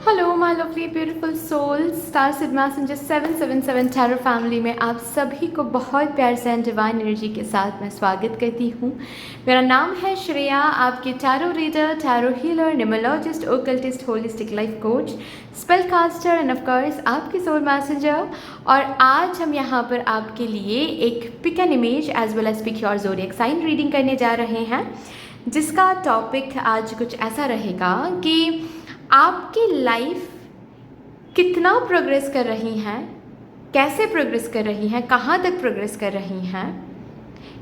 Hello my lovely beautiful soul star Sid messenger 777 tarot family में आप सभी को बहुत प्यार से एंड डिवाइन एनर्जी के साथ मैं स्वागत करती हूँ। मेरा नाम है श्रेया, आपकी tarot reader, tarot healer, numerologist, occultist, holistic life coach, spell caster and of course आपकी सोल मैसेंजर। और आज हम यहाँ पर आपके लिए एक pick an image as well as pick your zodiac sign reading करने जा रहे हैं, जिसका टॉपिक आज कुछ ऐसा रहेगा कि आपकी लाइफ कितना प्रोग्रेस कर रही हैं, कैसे प्रोग्रेस कर रही हैं, कहाँ तक प्रोग्रेस कर रही हैं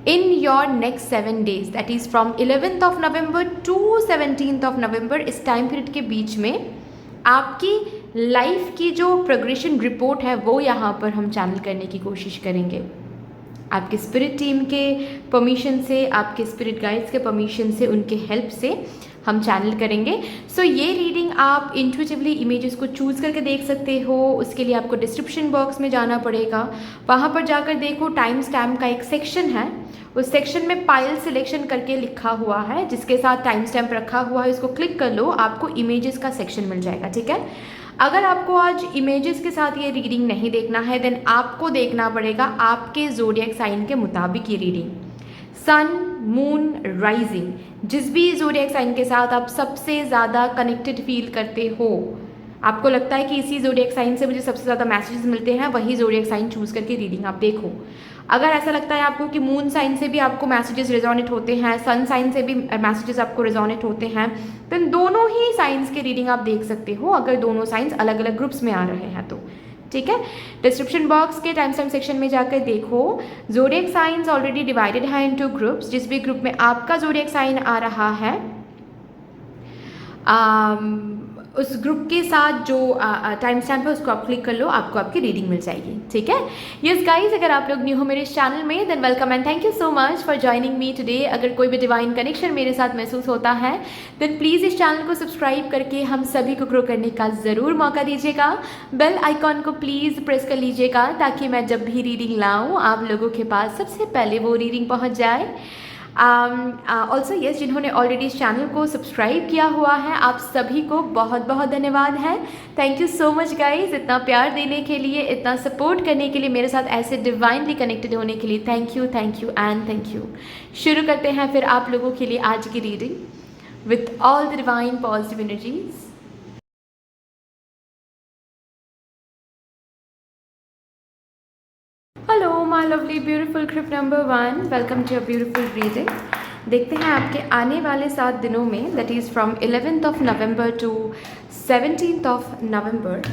in your next 7 days, that is from 11th of November to 17th of November। इस टाइम पीरियड के बीच में आपकी लाइफ की जो प्रोग्रेशन रिपोर्ट है वो यहाँ पर हम चैनल करने की कोशिश करेंगे। आपके स्पिरिट टीम के परमिशन से, आपके स्पिरिट गाइड्स के परमिशन से, उनके हेल्प से हम चैनल करेंगे। सो ये रीडिंग आप इंट्यूटिवली इमेजेस को चूज़ करके देख सकते हो। उसके लिए आपको डिस्क्रिप्शन बॉक्स में जाना पड़ेगा, वहाँ पर जाकर देखो टाइम स्टैम्प का एक सेक्शन है, उस सेक्शन में पाइल सिलेक्शन करके लिखा हुआ है जिसके साथ टाइम स्टैम्प रखा हुआ है, उसको क्लिक कर लो, आपको इमेजेस का सेक्शन मिल जाएगा। ठीक है, अगर आपको आज इमेजेस के साथ ये रीडिंग नहीं देखना है देन आपको देखना पड़ेगा आपके ज़ोडिएक साइन के मुताबिक ये रीडिंग। सन, मून, राइजिंग, जिस भी ज़ोडिएक साइन के साथ आप सबसे ज़्यादा कनेक्टेड फील करते हो, आपको लगता है कि इसी ज़ोडिएक साइन से मुझे सबसे ज़्यादा मैसेजेस मिलते हैं, वही ज़ोडिएक साइन चूज़ करके रीडिंग आप देखो। अगर ऐसा लगता है आपको कि मून साइन से भी आपको मैसेजेस रिजोनेट होते हैं, सन साइन से भी मैसेजेस आपको रिजोनेट होते हैं, तो दोनों ही साइंस के रीडिंग आप देख सकते हो, अगर दोनों साइंस अलग अलग ग्रुप्स में आ रहे हैं तो। ठीक है, डिस्क्रिप्शन बॉक्स के टाइम स्टैम्प सेक्शन में जाकर देखो, ज़ोडिएक साइंस ऑलरेडी डिवाइडेड है इनटू ग्रुप्स। जिस भी ग्रुप में आपका ज़ोडिएक साइन आ रहा है उस ग्रुप के साथ जो टाइम स्टैम्प है उसको आप क्लिक कर लो, आपको आपकी रीडिंग मिल जाएगी। ठीक है, यस गाइज, अगर आप लोग न्यू हो मेरे इस चैनल में than welcome and thank you so much for joining me today. अगर कोई भी डिवाइन कनेक्शन मेरे साथ महसूस होता है देन प्लीज़ इस चैनल को सब्सक्राइब करके हम सभी को ग्रो करने का ज़रूर मौका दीजिएगा। बेल आइकॉन को प्लीज़ प्रेस कर लीजिएगा ताकि मैं जब भी रीडिंग लाऊँ आप लोगों के पास सबसे पहले वो रीडिंग पहुँच जाए। ऑल्सो यस, जिन्होंने ऑलरेडी इस चैनल को सब्सक्राइब किया हुआ है आप सभी को बहुत बहुत धन्यवाद है। Thank you so much guys, इतना प्यार देने के लिए, इतना सपोर्ट करने के लिए, मेरे साथ ऐसे डिवाइनली कनेक्टेड होने के लिए thank you and thank you. शुरू करते हैं फिर आप लोगों के लिए आज की reading with all the divine positive energies. Hello my lovely beautiful group number 1, welcome to your beautiful reading. देखते हैं आपके आने वाले 7 दिनों में, that is from 11th of November to 17th of November,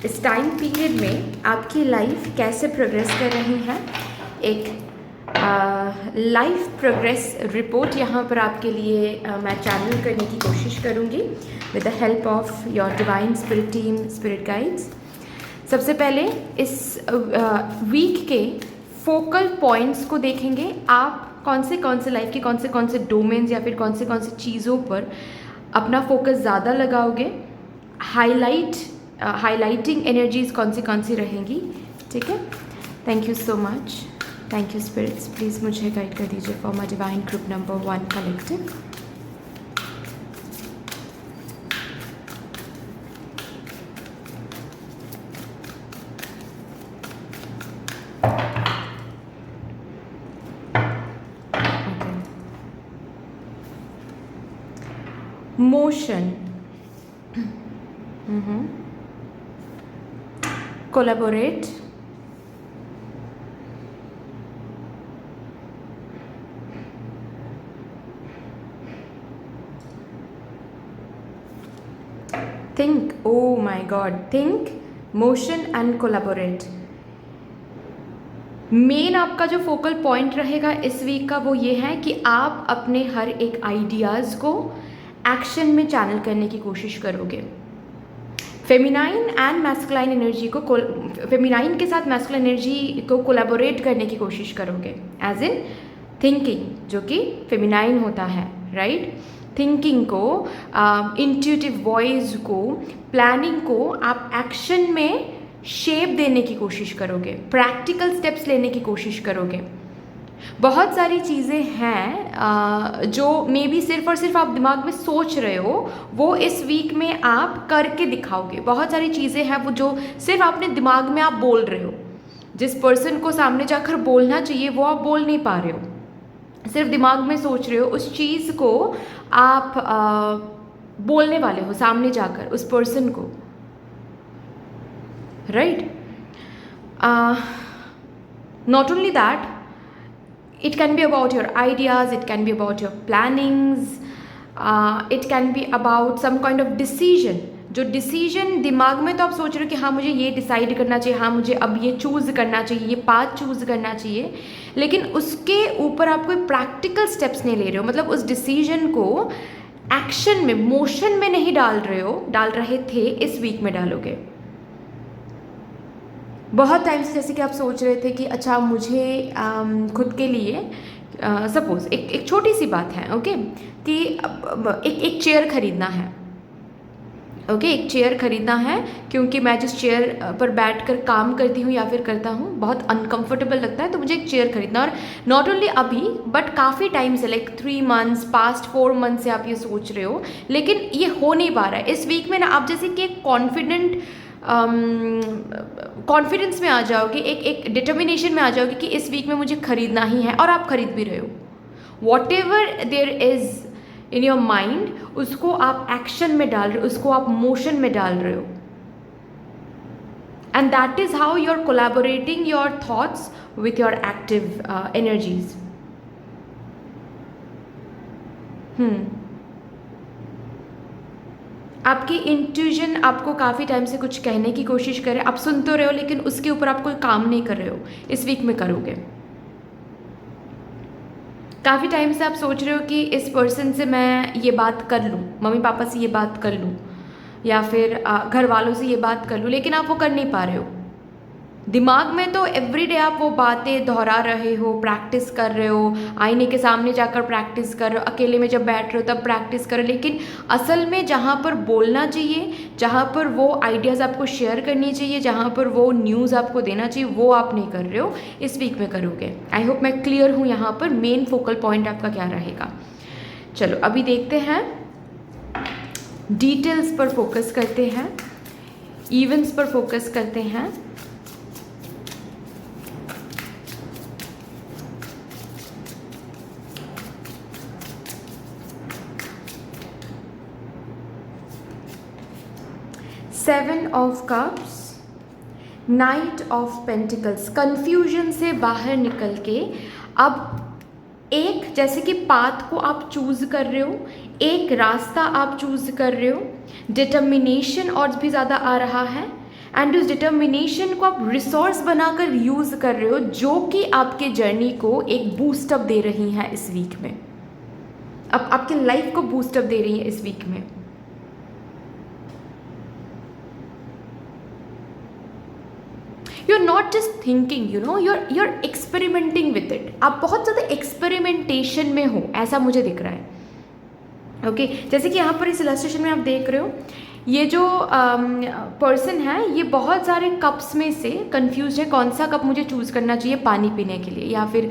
इस टाइम पीरियड में आपकी लाइफ कैसे प्रोग्रेस कर रही है। एक लाइफ प्रोग्रेस रिपोर्ट यहाँ पर आपके लिए मैं चैनल करने की कोशिश करूँगी with the help of your divine spirit team, spirit guides. सबसे पहले इस वीक के फोकल पॉइंट्स को देखेंगे, आप कौन से लाइफ के कौन से डोमेन्स या फिर कौन से चीज़ों पर अपना फोकस ज़्यादा लगाओगे, हाईलाइटिंग एनर्जीज कौन सी रहेंगी। ठीक है, thank you so much, thank you spirits, please मुझे गाइड कर दीजिए for my divine group number 1 collective. Motion, collaborate, think, oh my god, think, motion and collaborate. Main आपका जो फोकल पॉइंट रहेगा इस वीक का वो ये है कि आप अपने हर एक आइडियाज़ को एक्शन में चैनल करने की कोशिश करोगे। फेमिनाइन एंड मैस्कुलाइन एनर्जी को, फेमिनाइन के साथ मैस्कुलाइन एनर्जी को कोलैबोरेट करने की कोशिश करोगे, एज इन थिंकिंग जो कि फेमिनाइन होता है, राइट। थिंकिंग को, इंट्यूटिव वॉइस को, प्लानिंग को आप एक्शन में शेप देने की कोशिश करोगे, प्रैक्टिकल स्टेप्स लेने की कोशिश करोगे। बहुत सारी चीज़ें हैं जो मे बी सिर्फ और सिर्फ आप दिमाग में सोच रहे हो, वो इस वीक में आप करके दिखाओगे। बहुत सारी चीज़ें हैं वो जो सिर्फ आपने दिमाग में आप बोल रहे हो, जिस पर्सन को सामने जाकर बोलना चाहिए वो आप बोल नहीं पा रहे हो, सिर्फ दिमाग में सोच रहे हो। उस चीज़ को आप बोलने वाले हो सामने जाकर उस पर्सन को, right. Not only that, it can be about your ideas, it can be about your plannings, it can be about some kind of decision। जो डिसीजन दिमाग में तो आप सोच रहे हो कि हाँ मुझे ये डिसाइड करना चाहिए, हाँ मुझे अब ये चूज़ करना चाहिए, ये पाथ चूज़ करना चाहिए, लेकिन उसके ऊपर आप कोई प्रैक्टिकल स्टेप्स नहीं ले रहे हो। मतलब उस डिसीजन को एक्शन में, मोशन में नहीं डाल रहे हो, डाल रहे थे, इस वीक में डालोगे। बहुत टाइम से जैसे कि आप सोच रहे थे कि अच्छा मुझे खुद के लिए सपोज़ एक छोटी सी बात है, ओके, कि एक चेयर ख़रीदना है, ओके, एक चेयर ख़रीदना है, क्योंकि मैं जिस चेयर पर बैठकर काम करती हूँ या फिर करता हूँ बहुत अनकंफर्टेबल लगता है, तो मुझे एक चेयर ख़रीदना। और नॉट ओनली अभी बट काफ़ी टाइम से, लाइक 3 मंथ्स, पास्ट 4 मंथ से आप ये सोच रहे हो, लेकिन ये हो नहीं पा रहा है। इस वीक में ना आप जैसे कि एक कॉन्फिडेंस में आ जाओगे, एक डिटर्मिनेशन में आ जाओगे कि इस वीक में मुझे ख़रीदना ही है, और आप ख़रीद भी रहे हो। Whatever there is in your mind, उसको आप एक्शन में डाल रहे हो, उसको आप मोशन में डाल रहे हो, and that is how you are collaborating your thoughts with your active energies. आपकी इंट्यूजन आपको काफ़ी टाइम से कुछ कहने की कोशिश करे, आप सुन तो रहे हो लेकिन उसके ऊपर आप कोई काम नहीं कर रहे हो, इस वीक में करोगे। काफ़ी टाइम से आप सोच रहे हो कि इस पर्सन से मैं ये बात कर लूँ, मम्मी पापा से ये बात कर लूँ, या फिर घर वालों से ये बात कर लूँ, लेकिन आप वो कर नहीं पा रहे हो। दिमाग में तो एवरीडे आप वो बातें दोहरा रहे हो, प्रैक्टिस कर रहे हो, आईने के सामने जाकर प्रैक्टिस कर रहे हो, अकेले में जब बैठ रहे हो तब प्रैक्टिस कर रहे हो, लेकिन असल में जहाँ पर बोलना चाहिए, जहाँ पर वो आइडियाज़ आपको शेयर करनी चाहिए, जहाँ पर वो न्यूज़ आपको देना चाहिए, वो आप नहीं कर रहे हो, इस वीक में करोगे। आई होप मैं क्लियर हूँ यहाँ पर मेन फोकल पॉइंट आपका क्या रहेगा। चलो अभी देखते हैं, डिटेल्स पर फोकस करते हैं, इवेंट्स पर फोकस करते हैं। Seven of cups, night of pentacles, confusion से बाहर निकल के अब एक जैसे कि पाथ को आप चूज़ कर रहे हो, एक रास्ता आप चूज़ कर रहे हो, डिटर्मिनेशन और भी ज़्यादा आ रहा है, एंड उस डिटर्मिनेशन को आप रिसोर्स बनाकर यूज़ कर रहे हो, जो कि आपके जर्नी को एक बूस्टअप दे रही हैं इस वीक में, अब आपके लाइफ को बूस्टअप दे रही है इस वीक में। You are not just thinking, you know, you are experimenting with it. आप बहुत ज़्यादा एक्सपेरिमेंटेशन में हो, ऐसा मुझे दिख रहा है, ओके। जैसे कि यहाँ पर इस इलस्ट्रेशन में आप देख रहे हो, ये जो पर्सन है ये बहुत सारे कप्स में से कंफ्यूज है, कौन सा कप मुझे चूज़ करना चाहिए पानी पीने के लिए या फिर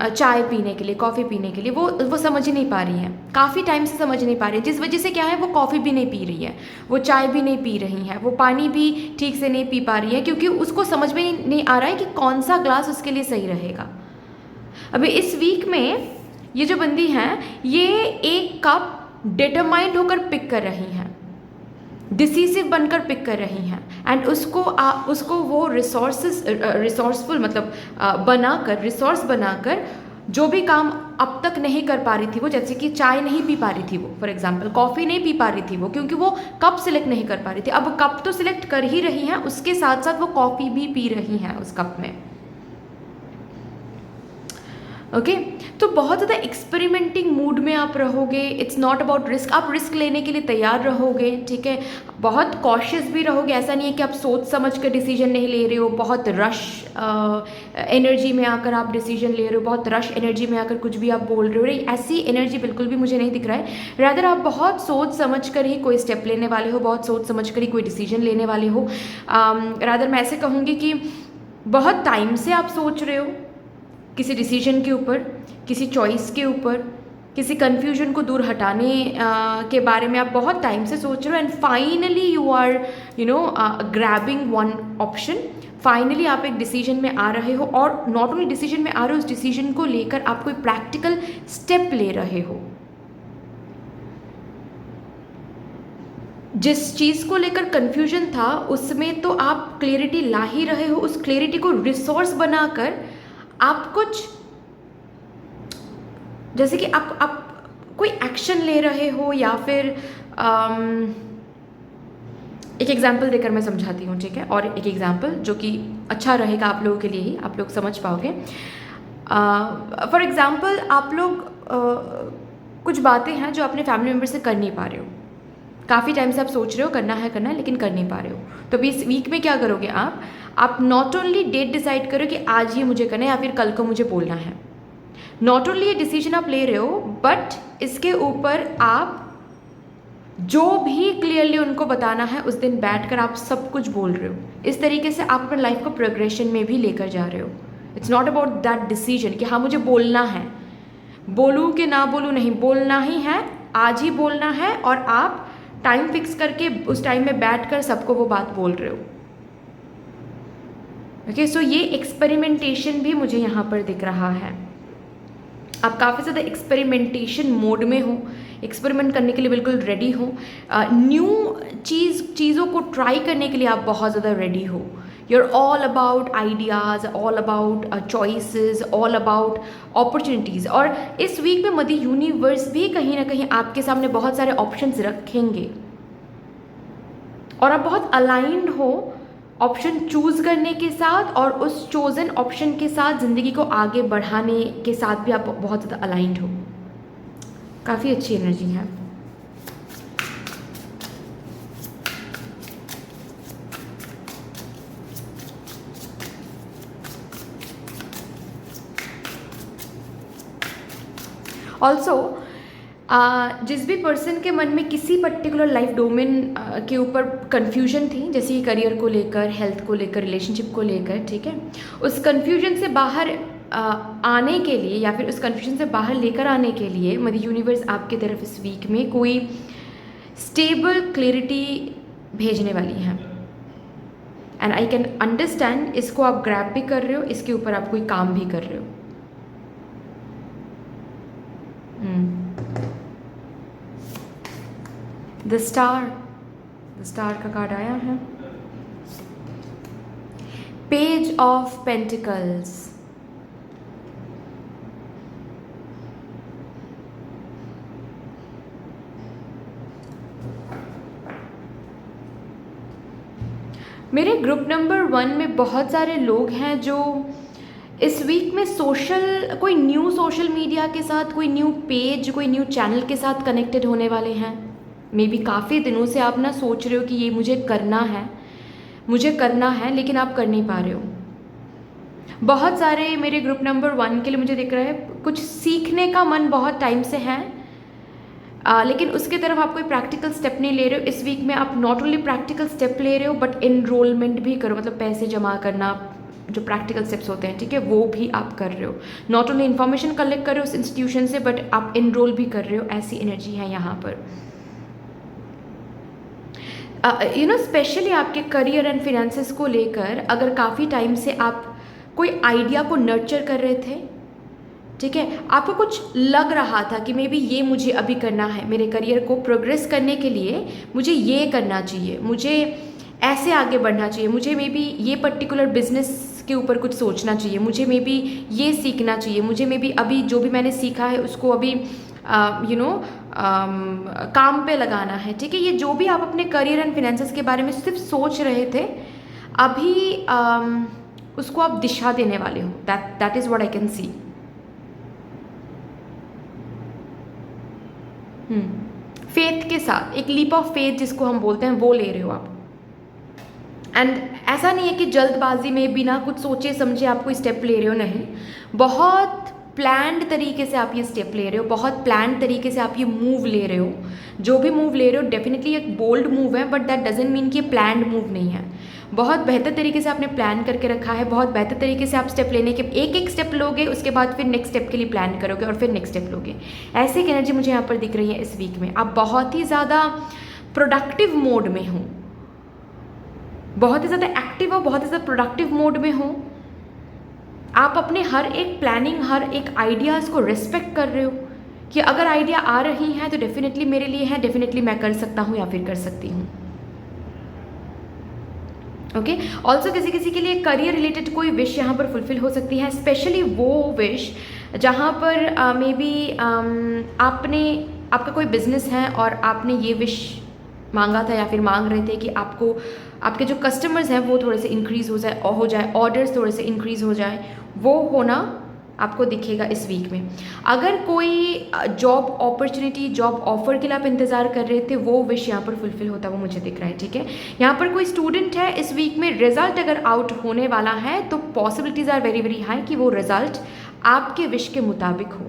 चाय पीने के लिए, कॉफ़ी पीने के लिए, वो समझ ही नहीं पा रही है, काफ़ी टाइम से समझ नहीं पा रही है, जिस वजह से क्या है, वो कॉफ़ी भी नहीं पी रही है, वो चाय भी नहीं पी रही है, वो पानी भी ठीक से नहीं पी पा रही है, क्योंकि उसको समझ में नहीं आ रहा है कि कौन सा ग्लास उसके लिए सही रहेगा। अभी इस वीक में ये जो बंदी हैं, ये एक कप डिटरमाइंड होकर पिक कर रही हैं, डिसीसिव बनकर पिक कर रही हैं, एंड उसको वो रिसोर्सफुल मतलब बनाकर, रिसोर्स बनाकर जो भी काम अब तक नहीं कर पा रही थी वो, जैसे कि चाय नहीं पी पा रही थी वो, फॉर एग्जांपल कॉफ़ी नहीं पी पा रही थी वो, क्योंकि वो कप सिलेक्ट नहीं कर पा रही थी, अब कप तो सिलेक्ट कर ही रही हैं, उसके साथ साथ वो कॉफ़ी भी पी रही हैं उस कप में, ओके। तो बहुत ज़्यादा एक्सपेरिमेंटिंग मूड में आप रहोगे, इट्स नॉट अबाउट रिस्क, आप रिस्क लेने के लिए तैयार रहोगे, ठीक है, बहुत कॉशियस भी रहोगे, ऐसा नहीं है कि आप सोच समझ कर डिसीजन नहीं ले रहे हो, बहुत रश एनर्जी में आकर आप डिसीजन ले रहे हो, बहुत रश एनर्जी में आकर कुछ भी आप बोल रहे हो, ऐसी एनर्जी बिल्कुल भी मुझे नहीं दिख रहा है। रादर आप बहुत सोच समझ कर ही कोई स्टेप लेने वाले हो, बहुत सोच समझ कर ही कोई डिसीजन लेने वाले हो। रादर मैं ऐसे कहूँगी कि बहुत टाइम से आप सोच रहे हो, किसी डिसीजन के ऊपर, किसी चॉइस के ऊपर, किसी कन्फ्यूजन को दूर हटाने के बारे में आप बहुत टाइम से सोच रहे हो, and finally you are grabbing one option. Finally आप एक डिसीजन में आ रहे हो, और नॉट ओनली डिसीजन में आ रहे हो, उस डिसीजन को लेकर आप कोई प्रैक्टिकल स्टेप ले रहे हो। जिस चीज़ को लेकर कन्फ्यूजन था उसमें तो आप क्लियरिटी ला ही रहे हो, उस क्लियरिटी को रिसोर्स बनाकर आप कुछ, जैसे कि आप कोई एक्शन ले रहे हो, या फिर एक एग्जाम्पल देकर मैं समझाती हूँ, ठीक है। और एक एग्जाम्पल जो कि अच्छा रहेगा आप लोगों के लिए ही, आप लोग समझ पाओगे। फॉर एग्जाम्पल आप लोग कुछ बातें हैं जो अपने फैमिली मेम्बर से कर नहीं पा रहे हो, काफ़ी टाइम से आप सोच रहे हो करना है लेकिन कर नहीं पा रहे हो। तो अभी इस वीक में क्या करोगे आप नॉट ओनली डेट डिसाइड करो कि आज ये मुझे करना है या फिर कल को मुझे बोलना है। नॉट ओनली ये डिसीजन आप ले रहे हो, बट इसके ऊपर आप जो भी क्लियरली उनको बताना है उस दिन बैठकर आप सब कुछ बोल रहे हो। इस तरीके से आप अपने लाइफ को प्रोग्रेशन में भी लेकर जा रहे हो। It's not about that decision कि हाँ मुझे बोलना है, बोलूँ कि ना बोलूँ, नहीं, बोलना ही है, आज ही बोलना है, और आप टाइम फिक्स करके उस टाइम में बैठकर सबको वो बात बोल रहे हो। ओके, सो ये एक्सपेरिमेंटेशन भी मुझे यहाँ पर दिख रहा है। आप काफ़ी ज़्यादा एक्सपेरिमेंटेशन मोड में हो, एक्सपेरिमेंट करने के लिए बिल्कुल रेडी हो, न्यू चीज़ों को ट्राई करने के लिए आप बहुत ज़्यादा रेडी हो। You are all about ideas, all about choices, all about opportunities. और इस वीक में मदर यूनिवर्स भी कहीं ना कहीं आपके सामने बहुत सारे ऑप्शंस रखेंगे, और आप बहुत अलाइंड हो ऑप्शन चूज़ करने के साथ, और उस चोज़न ऑप्शन के साथ ज़िंदगी को आगे बढ़ाने के साथ भी आप बहुत ज़्यादा अलाइंड हो। काफ़ी अच्छी एनर्जी है। ऑल्सो जिस भी पर्सन के मन में किसी पर्टिकुलर लाइफ डोमेन के ऊपर कन्फ्यूजन थी, जैसे कि करियर को लेकर, हेल्थ को लेकर, रिलेशनशिप को लेकर, ठीक है, उस कन्फ्यूजन से बाहर आने के लिए, या फिर उस कन्फ्यूजन से बाहर लेकर आने के लिए मदर यूनिवर्स आपकी तरफ इस वीक में कोई स्टेबल क्लैरिटी भेजने वाली है। एंड आई कैन अंडरस्टैंड, इसको आप ग्रैब भी कर रहे हो, इसके ऊपर आप कोई काम भी कर रहे हो। द स्टार का कार्ड आया है। Page of pentacles. मेरे ग्रुप नंबर 1 में बहुत सारे लोग हैं जो इस वीक में कोई न्यू सोशल मीडिया के साथ, कोई न्यू पेज, कोई न्यू चैनल के साथ कनेक्टेड होने वाले हैं। मे बी काफ़ी दिनों से आप ना सोच रहे हो कि ये मुझे करना है, लेकिन आप कर नहीं पा रहे हो। बहुत सारे मेरे ग्रुप नंबर 1 के लिए मुझे दिख रहा है कुछ सीखने का मन बहुत टाइम से है, लेकिन उसके तरफ आप कोई प्रैक्टिकल स्टेप नहीं ले रहे हो। इस वीक में आप नॉट ओनली प्रैक्टिकल स्टेप ले रहे हो, बट एनरोलमेंट भी करो, मतलब पैसे जमा करना, जो प्रैक्टिकल स्टेप्स होते हैं, ठीक है, वो भी आप कर रहे हो। नॉट ओनली इन्फॉर्मेशन कलेक्ट कर रहे हो उस इंस्टीट्यूशन से, बट आप एनरोल भी कर रहे हो। ऐसी एनर्जी है यहाँ पर। स्पेशली आपके करियर एंड फिनेंसेस को लेकर अगर काफ़ी टाइम से आप कोई आइडिया को नर्चर कर रहे थे, ठीक है, आपको कुछ लग रहा था कि मे बी ये मुझे अभी करना है, मेरे करियर को प्रोग्रेस करने के लिए मुझे ये करना चाहिए, मुझे ऐसे आगे बढ़ना चाहिए, मुझे मे बी ये पर्टिकुलर बिजनेस के ऊपर कुछ सोचना चाहिए, मुझे मे बी ये सीखना चाहिए, मुझे मे बी अभी जो भी मैंने सीखा है उसको अभी काम पे लगाना है, ठीक है। ये जो भी आप अपने करियर एंड फिनेंसेस के बारे में सिर्फ सोच रहे थे, अभी उसको आप दिशा देने वाले हो। That is what I can see. Faith के साथ एक लीप ऑफ फेथ जिसको हम बोलते हैं, वो ले रहे हो आप। एंड ऐसा नहीं है कि जल्दबाजी में बिना कुछ सोचे समझे आप कोई स्टेप ले रहे हो, नहीं, बहुत प्लान्ड तरीके से आप ये स्टेप ले रहे हो, बहुत प्लान्ड तरीके से आप ये मूव ले रहे हो। जो भी मूव ले रहे हो डेफिनेटली एक बोल्ड मूव है, बट दैट डजेंट मीन कि ये प्लान्ड मूव नहीं है। बहुत बेहतर तरीके से आपने प्लान करके रखा है, बहुत बेहतर तरीके से आप स्टेप लेने के एक एक स्टेप लोगे, उसके बाद फिर नेक्स्ट स्टेप के लिए प्लान करोगे और फिर नेक्स्ट स्टेप लोगे। ऐसी एक एनर्जी मुझे यहाँ पर दिख रही है इस वीक में। आप बहुत ही ज़्यादा प्रोडक्टिव मोड में हो, बहुत ही ज़्यादा एक्टिव हो, बहुत ही ज़्यादा प्रोडक्टिव मोड में हो। आप अपने हर एक प्लानिंग, हर एक आइडियाज़ को रिस्पेक्ट कर रहे हो कि अगर आइडिया आ रही है तो डेफिनेटली मेरे लिए है, डेफिनेटली मैं कर सकता हूँ या फिर कर सकती हूँ। ओके, ऑल्सो किसी किसी के लिए करियर रिलेटेड कोई विश यहाँ पर फुलफिल हो सकती है, स्पेशली वो विश जहाँ पर मे बी आपका कोई बिजनेस है और आपने ये विश मांगा था या फिर मांग रहे थे कि आपके जो कस्टमर्स हैं वो थोड़े से इंक्रीज़ हो जाए, ऑर्डर्स थोड़े से इंक्रीज़ हो जाए, वो होना आपको दिखेगा इस वीक में। अगर कोई जॉब अपॉर्चुनिटी, जॉब ऑफर के लिए आप इंतज़ार कर रहे थे, वो विश यहाँ पर फुलफिल होता वो मुझे दिख रहा है। ठीक है, यहाँ पर कोई स्टूडेंट है इस वीक में, रिजल्ट अगर आउट होने वाला है तो possibilities are very very high कि वो रिजल्ट आपके विश के मुताबिक हो।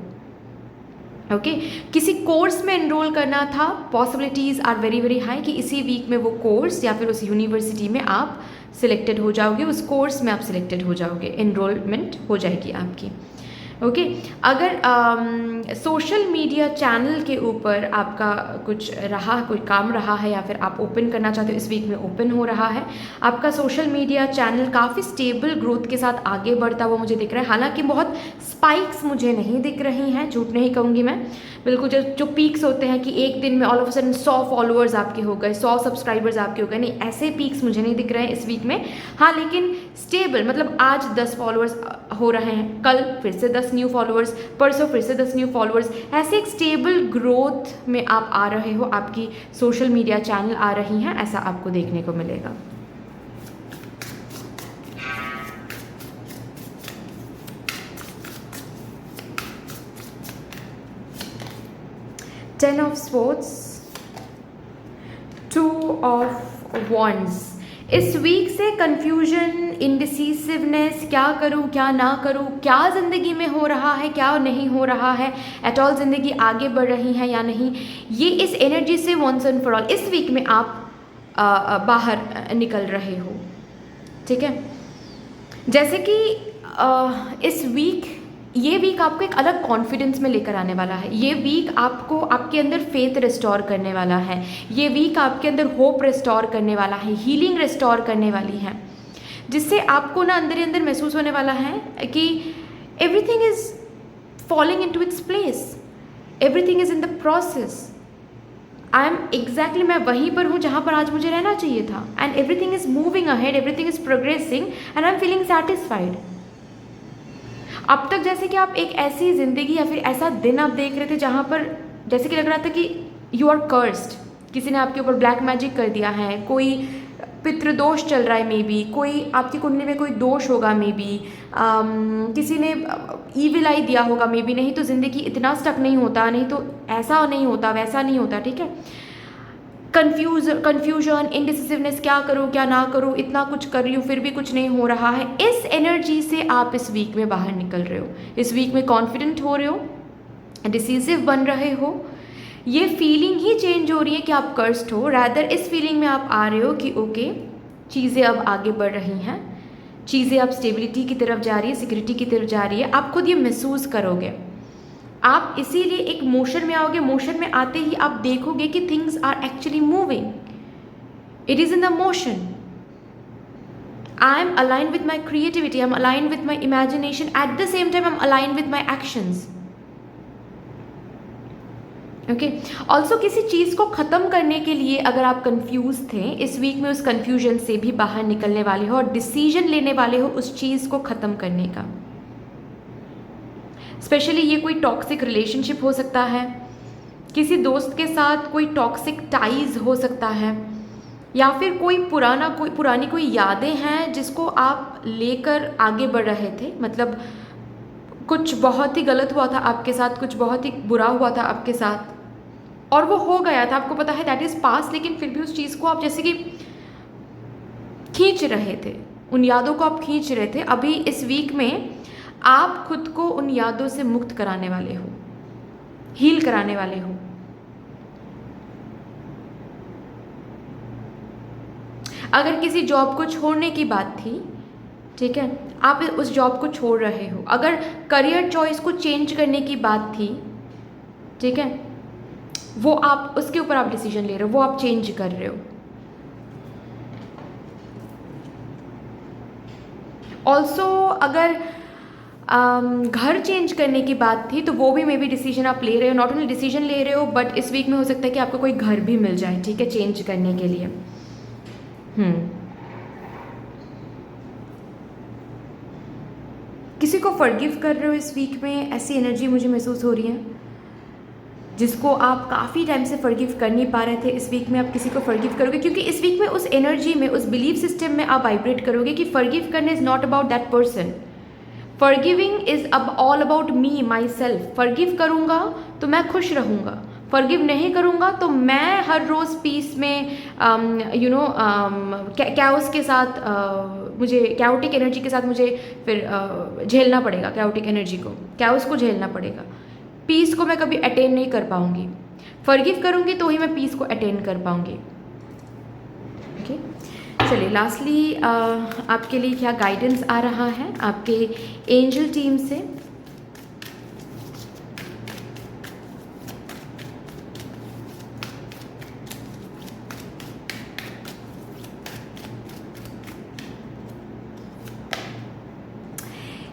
ओके, किसी कोर्स में एनरोल करना था, possibilities are very very high कि इसी वीक में वो कोर्स या फिर उस यूनिवर्सिटी में आप सिलेक्टेड हो जाओगे, उस कोर्स में आप सिलेक्टेड हो जाओगे, एनरोलमेंट हो जाएगी आपकी। ओके, अगर सोशल मीडिया चैनल के ऊपर आपका कुछ रहा, कोई काम रहा है या फिर आप ओपन करना चाहते हो, इस वीक में ओपन हो रहा है। आपका सोशल मीडिया चैनल काफ़ी स्टेबल ग्रोथ के साथ आगे बढ़ता हुआ मुझे दिख रहा है। हालांकि बहुत स्पाइक्स मुझे नहीं दिख रही हैं, झूठ नहीं कहूँगी मैं, बिल्कुल जो पीक्स होते हैं कि एक दिन में all of a sudden 100 followers आपके हो गए, 100 सब्सक्राइबर्स आपके हो गए, नहीं, ऐसे पीक्स मुझे नहीं दिख रहे हैं इस वीक में। हाँ, लेकिन स्टेबल, मतलब आज 10 फॉलोअर्स हो रहे हैं, कल फिर से 10 न्यू फॉलोअर्स, परसों फिर से 10 न्यू फॉलोअर्स, ऐसे एक स्टेबल ग्रोथ में आप आ रहे हो, आपकी सोशल मीडिया चैनल आ रही हैं, ऐसा आपको देखने को मिलेगा। Ten of Swords, Two of Wands। इस वीक से कंफ्यूजन, इनडिसिसिवनेस, क्या करूं क्या ना करूं, क्या ज़िंदगी में हो रहा है क्या नहीं हो रहा है, एट ऑल ज़िंदगी आगे बढ़ रही है या नहीं, ये इस एनर्जी से वंस एंड फॉर ऑल इस वीक में आप बाहर निकल रहे हो। ठीक है, जैसे कि इस वीक, ये वीक आपको एक अलग कॉन्फिडेंस में लेकर आने वाला है। ये वीक आपको आपके अंदर फेथ रिस्टोर करने वाला है। ये वीक आपके अंदर होप रिस्टोर करने वाला है, हीलिंग रिस्टोर करने वाली है, जिससे आपको ना अंदर ही अंदर महसूस होने वाला है कि everything is falling into its place, everything is in the process. I am exactly, मैं वहीं पर हूँ जहाँ पर आज मुझे रहना चाहिए था, and everything is moving ahead, everything is progressing and I am feeling satisfied. अब तक जैसे कि आप एक ऐसी ज़िंदगी या फिर ऐसा दिन आप देख रहे थे जहाँ पर जैसे कि लग रहा था कि यू आर कर्स्ड, किसी ने आपके ऊपर ब्लैक मैजिक कर दिया है, कोई पितृदोष चल रहा है, मे बी कोई आपकी कुंडली में कोई दोष होगा, मे बी किसी ने ईविल आई दिया होगा, मे बी, नहीं तो ज़िंदगी इतना स्टक नहीं होता, नहीं तो ऐसा नहीं होता, वैसा नहीं होता। ठीक है, कन्फ्यूजन, इनडिसिसिवनेस, क्या करूँ क्या ना करूँ, इतना कुछ कर रही हूँ फिर भी कुछ नहीं हो रहा है, इस एनर्जी से आप इस वीक में बाहर निकल रहे हो। इस वीक में कॉन्फिडेंट हो रहे हो, डिसीसिव बन रहे हो, ये फीलिंग ही चेंज हो रही है कि आप कर्स्ड हो, रादर इस फीलिंग में आप आ रहे हो कि ओके, चीज़ें अब आगे बढ़ रही हैं, चीज़ें अब स्टेबिलिटी की तरफ जा रही है, सिक्योरिटी की तरफ जा रही है। आप खुद ये महसूस करोगे, आप इसीलिए एक मोशन में आओगे। मोशन में आते ही आप देखोगे कि things are actually moving, it is in the motion. I am align with my creativity, I am align with my imagination, at the same time I am align with my actions. Okay, also किसी चीज़ को ख़त्म करने के लिए अगर आप confuse थे, इस वीक में उस कंफ्यूजन से भी बाहर निकलने वाले हो और डिसीजन लेने वाले हो उस चीज़ को ख़त्म करने का। स्पेशली ये कोई टॉक्सिक रिलेशनशिप हो सकता है, किसी दोस्त के साथ कोई टॉक्सिक टाइज हो सकता है, या फिर कोई पुरानी कोई यादें हैं जिसको आप लेकर आगे बढ़ रहे थे। मतलब कुछ बहुत ही गलत हुआ था आपके साथ, कुछ बहुत ही बुरा हुआ था आपके साथ और वो हो गया था, आपको पता है दैट इज़ पास्ट, लेकिन फिर भी उस चीज़ को आप जैसे कि खींच रहे थे, उन यादों को आप खींच रहे थे। अभी इस वीक में आप खुद को उन यादों से मुक्त कराने वाले हो, हील कराने वाले हो। अगर किसी जॉब को छोड़ने की बात थी, ठीक है, आप उस जॉब को छोड़ रहे हो। अगर करियर चॉइस को चेंज करने की बात थी, ठीक है, वो आप उसके ऊपर आप डिसीजन ले रहे हो, वो आप चेंज कर रहे हो। ऑल्सो अगर घर चेंज करने की बात थी तो वो भी मे बी डिसीजन आप ले रहे हो। नॉट ओनली डिसीजन ले रहे हो बट इस वीक में हो सकता है कि आपको कोई घर भी मिल जाए, ठीक है, चेंज करने के लिए। किसी को फॉरगिव कर रहे हो इस वीक में, ऐसी एनर्जी मुझे महसूस हो रही है। जिसको आप काफ़ी टाइम से फॉरगिव कर नहीं पा रहे थे, इस वीक में आप किसी को फॉरगिव करोगे, क्योंकि इस वीक में उस एनर्जी में, उस बिलीफ सिस्टम में आप वाइब्रेट करोगे कि फॉरगिव करने is not about that person, forgiving is अब all about me myself. Forgive करूँगा तो मैं खुश रहूँगा, फॉरगिव नहीं करूँगा तो मैं हर रोज़ पीस में कैओस के साथ मुझे कैओटिक एनर्जी के साथ मुझे फिर झेलना पड़ेगा, कैओटिक एनर्जी को, कैओस को झेलना पड़ेगा। पीस को मैं कभी अटेन नहीं कर पाऊँगी। फॉरगिव करूँगी तो ही मैं पीस को अटेन कर पाऊँगी। ओके, चलिए लास्टली आपके लिए क्या गाइडेंस आ रहा है आपके एंजल टीम से।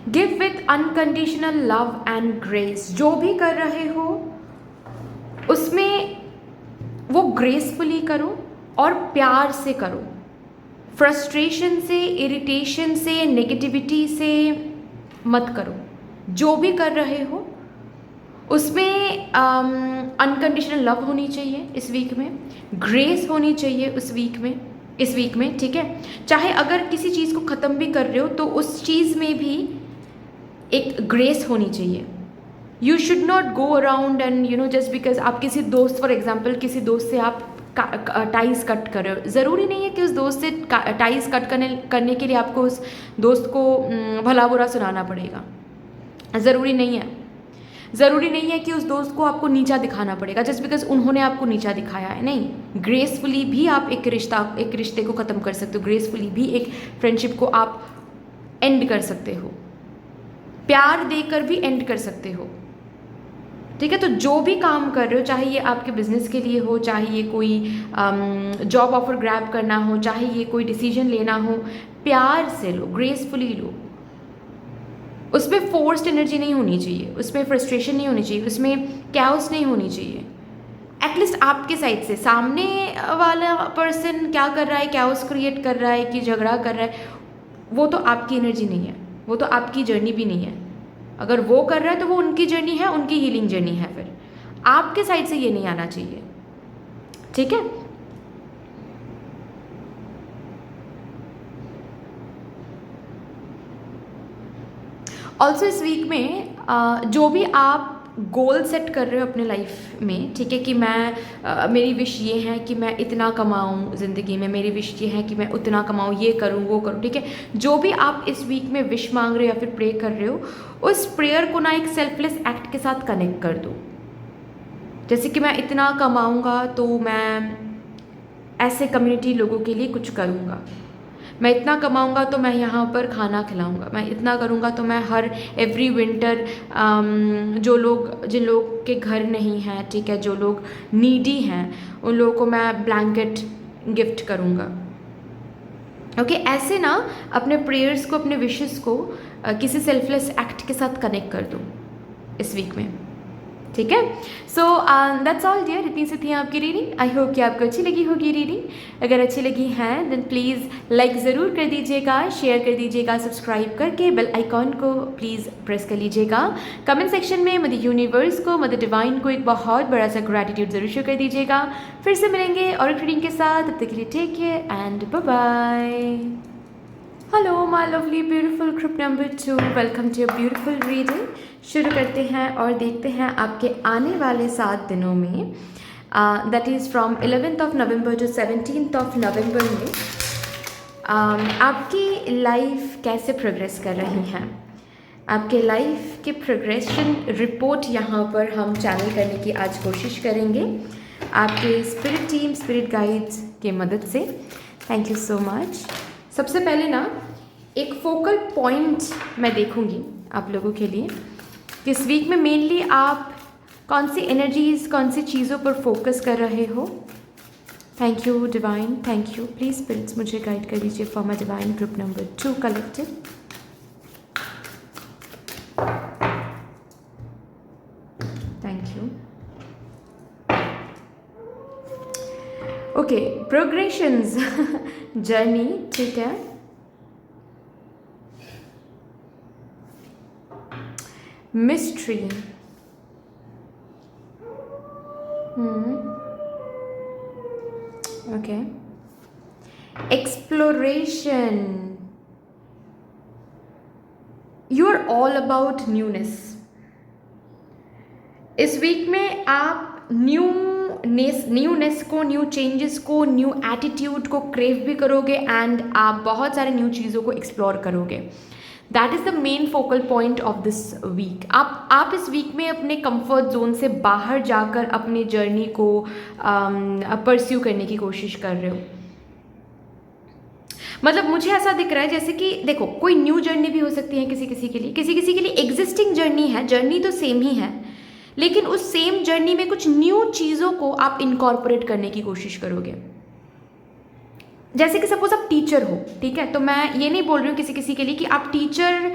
Give with unconditional love and grace. जो भी कर रहे हो उसमें वो ग्रेसफुली करो और प्यार से करो। फ्रस्ट्रेशन से, इरिटेशन से, नेगेटिविटी से मत करो। जो भी कर रहे हो उसमें अनकंडीशनल लव होनी चाहिए इस वीक में, ग्रेस होनी चाहिए इस वीक में, ठीक है। चाहे अगर किसी चीज़ को ख़त्म भी कर रहे हो तो उस चीज़ में भी एक ग्रेस होनी चाहिए। You should not go around and just because आप किसी दोस्त, फॉर एग्जाम्पल किसी दोस्त से आप टाइज कट कर रहे हो, ज़रूरी नहीं है कि उस दोस्त से टाइज कट करने के लिए आपको उस दोस्त को भला बुरा सुनाना पड़ेगा। ज़रूरी नहीं है कि उस दोस्त को आपको नीचा दिखाना पड़ेगा जस्ट बिकॉज उन्होंने आपको नीचा दिखाया है। नहीं, ग्रेसफुली भी आप एक रिश्ते को ख़त्म कर सकते हो, ग्रेसफुली भी एक फ्रेंडशिप को आप एंड कर सकते हो, प्यार देकर भी एंड कर सकते हो, ठीक है। तो जो भी काम कर रहे हो, चाहे ये आपके बिजनेस के लिए हो, चाहे ये कोई जॉब ऑफर ग्रैब करना हो, चाहे ये कोई डिसीजन लेना हो, प्यार से लो, ग्रेसफुली लो। उसमें फोर्स्ड एनर्जी नहीं होनी चाहिए, उसमें फ्रस्ट्रेशन नहीं होनी चाहिए, उसमें कैओस नहीं होनी चाहिए। एटलीस्ट आपके साइड से। सामने वाला पर्सन क्या कर रहा है, कैओस क्रिएट कर रहा है कि झगड़ा कर रहा है, वो तो आपकी एनर्जी नहीं है, वो तो आपकी जर्नी भी नहीं है। अगर वो कर रहा है तो वो उनकी जर्नी है, उनकी हीलिंग जर्नी है। फिर आपके साइड से ये नहीं आना चाहिए, ठीक है। ऑल्सो इस वीक में जो भी आप गोल सेट कर रहे हो अपने लाइफ में, ठीक है, कि मैं मेरी विश ये है कि मैं इतना कमाऊँ ज़िंदगी में, मेरी विश ये है कि मैं उतना कमाऊँ, ये करूँ वो करूँ, ठीक है। जो भी आप इस वीक में विश मांग रहे हो या फिर प्रे कर रहे हो, उस प्रेयर को ना एक सेल्फलेस एक्ट के साथ कनेक्ट कर दो। जैसे कि मैं इतना कमाऊँगा तो मैं ऐसे कम्युनिटी लोगों के लिए कुछ करूँगा, मैं इतना कमाऊँगा तो मैं यहाँ पर खाना खिलाऊँगा, मैं इतना करूँगा तो मैं हर एवरी विंटर जिन लोग के घर नहीं हैं, ठीक है, जो लोग नीडी हैं, उन लोगों को मैं ब्लैंकेट गिफ्ट करूँगा। ओके, ऐसे ना अपने प्रेयर्स को, अपने विशेस को किसी सेल्फलेस एक्ट के साथ कनेक्ट कर दो इस वीक में, ठीक है। सो दैट्स ऑल डियर, इतनी सी थी आपकी रीडिंग। आई होप कि आपको अच्छी लगी होगी रीडिंग। अगर अच्छी लगी है देन प्लीज़ लाइक ज़रूर कर दीजिएगा, शेयर कर दीजिएगा, सब्सक्राइब करके बेल आइकॉन को प्लीज़ प्रेस कर लीजिएगा। कमेंट सेक्शन में मदर यूनिवर्स को, मदर डिवाइन को एक बहुत बड़ा सा ग्रैटिट्यूड ज़रूर शो कर दीजिएगा। फिर से मिलेंगे और एक रीडिंग के साथ, तब तक के लिए take care and bye bye. Hello my lovely beautiful group number 2, welcome to your beautiful reading. शुरू करते हैं और देखते हैं आपके आने वाले 7 दिनों में, that is from 11th of November to 17th of November में आपकी लाइफ कैसे प्रोग्रेस कर रही हैं। आपके लाइफ के प्रोग्रेशन रिपोर्ट यहाँ पर हम चैनल करने की आज कोशिश करेंगे आपके स्पिरिट टीम, स्पिरिट गाइड्स की मदद से। Thank you so much. सबसे पहले ना एक फोकल पॉइंट मैं देखूंगी आप लोगों के लिए कि इस वीक में मेनली आप कौन सी एनर्जीज, कौन सी चीज़ों पर फोकस कर रहे हो। Thank you divine, thank you. Please spirits मुझे गाइड कर दीजिए for my divine group number 2 collective. Thank you. Okay, progressions journey, ठीक है। Mystery, okay. Exploration, you are all about newness. इस वीक में आप न्यूनेस को, न्यू चेंजेस को, न्यू एटीट्यूड को क्रेव भी करोगे एंड आप बहुत सारे न्यू चीज़ों को एक्सप्लोर करोगे। That is the main focal point of this week. आप इस वीक में अपने कंफर्ट जोन से बाहर जाकर अपनी जर्नी को परस्यू करने की कोशिश कर रहे हो। मतलब मुझे ऐसा दिख रहा है जैसे कि देखो, कोई न्यू जर्नी भी हो सकती है किसी किसी के लिए, किसी किसी के लिए एग्जिस्टिंग जर्नी है, जर्नी तो सेम ही है, लेकिन उस सेम जर्नी में कुछ न्यू चीज़ों को आप इनकॉर्पोरेट करने की कोशिश करोगे। जैसे कि सपोज आप टीचर हो, ठीक है, तो मैं ये नहीं बोल रही हूँ किसी किसी के लिए कि आप टीचर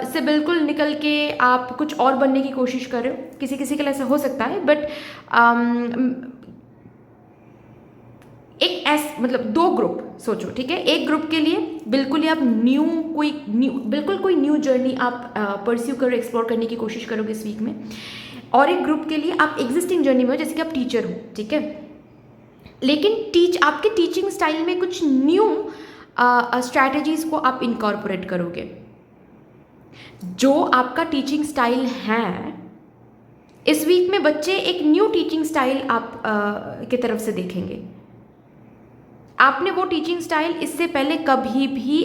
से बिल्कुल निकल के आप कुछ और बनने की कोशिश कर रहे हो। किसी किसी के लिए ऐसा हो सकता है, बट मतलब दो ग्रुप सोचो, ठीक है। एक ग्रुप के लिए बिल्कुल ही आप बिल्कुल कोई न्यू जर्नी आप परस्यू करो, एक्सप्लोर करने की कोशिश करोगे इस वीक में। और एक ग्रुप के लिए आप एग्जिस्टिंग जर्नी में हो, जैसे कि आप टीचर हो, ठीक है, लेकिन आपके टीचिंग स्टाइल में कुछ न्यू स्ट्रैटेजीज को आप इनकॉर्पोरेट करोगे। जो आपका टीचिंग स्टाइल है, इस वीक में बच्चे एक न्यू टीचिंग स्टाइल आप की तरफ से देखेंगे। आपने वो टीचिंग स्टाइल इससे पहले कभी भी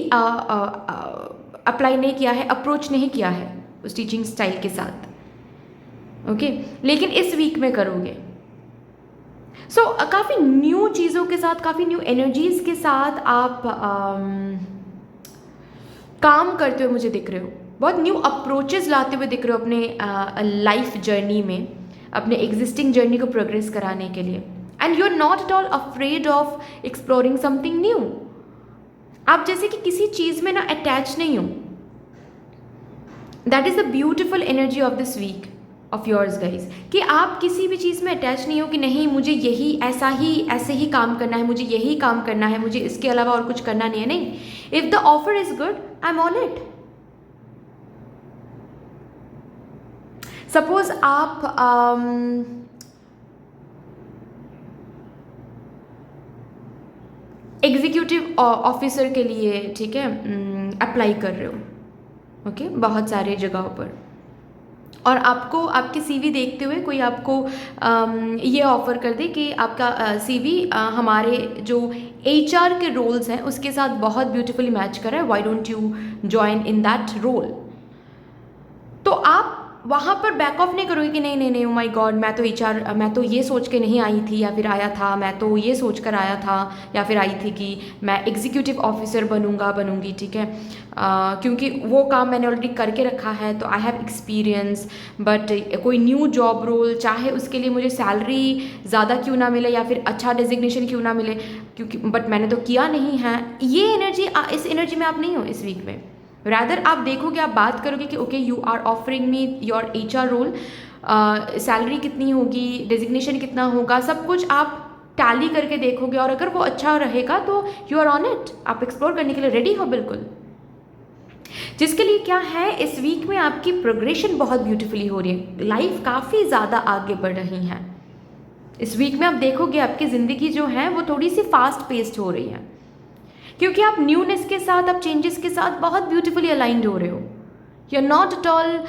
अप्लाई नहीं किया है, अप्रोच नहीं किया है उस टीचिंग स्टाइल के साथ, ओके, लेकिन इस वीक में करोगे। सो काफ़ी न्यू चीज़ों के साथ, काफ़ी न्यू एनर्जीज के साथ आप काम करते हुए मुझे दिख रहे हो। बहुत न्यू अप्रोचेस लाते हुए दिख रहे हो अपने लाइफ जर्नी में, अपने एग्जिस्टिंग जर्नी को प्रोग्रेस कराने के लिए। And you are not at all afraid of exploring something new. आप जैसे कि किसी चीज़ में ना अटैच नहीं हो। That is the beautiful energy of this week of yours guys, कि आप किसी भी चीज़ में अटैच नहीं हो कि नहीं मुझे यही ऐसे ही काम करना है, मुझे यही काम करना है, मुझे इसके अलावा और कुछ करना नहीं है। नहीं, if the offer is good, I am on it. Suppose आप एग्जीक्यूटिव ऑफिसर के लिए, ठीक है, अप्लाई कर रहे हो, ओके, बहुत सारे जगहों पर, और आपको आपके सीवी देखते हुए कोई आपको ये ऑफ़र कर दे कि आपका सीवी हमारे जो एचआर के रोल्स हैं उसके साथ बहुत ब्यूटीफुली मैच कर रहा है, why don't you join in that role. तो आप वहाँ पर बैक ऑफ नहीं करोगे कि नहीं नहीं नहीं, ओ माय गॉड, मैं तो ये सोच के नहीं आई थी या फिर आया था, मैं तो ये सोच कर आया था या फिर आई थी कि मैं एग्जीक्यूटिव ऑफिसर बनूंगी, ठीक है, क्योंकि वो काम मैंने ऑलरेडी करके रखा है, तो आई हैव एक्सपीरियंस। बट कोई न्यू जॉब रोल, चाहे उसके लिए मुझे सैलरी ज़्यादा क्यों ना मिले या फिर अच्छा डेजिग्नेशन क्यों ना मिले, क्योंकि बट मैंने तो किया नहीं है। ये एनर्जी, इस एनर्जी में आप नहीं हो इस वीक में। रादर आप देखोगे, आप बात करोगे कि okay, you are offering me your HR role, salary कितनी होगी, डेजिग्नेशन कितना होगा, सब कुछ आप टैली करके देखोगे, और अगर वो अच्छा रहेगा तो यू आर ऑन इट, आप एक्सप्लोर करने के लिए रेडी हो बिल्कुल। जिसके लिए क्या है, इस वीक में आपकी प्रोग्रेशन बहुत ब्यूटीफुली हो रही है, लाइफ काफ़ी ज़्यादा आगे बढ़ रही है। इस वीक में आप देखोगे आपकी ज़िंदगी जो है वो थोड़ी सी फास्ट पेस्ड हो रही है, क्योंकि आप न्यूनेस के साथ, आप चेंजेस के साथ बहुत ब्यूटीफुली अलाइंड हो रहे हो। You are not at all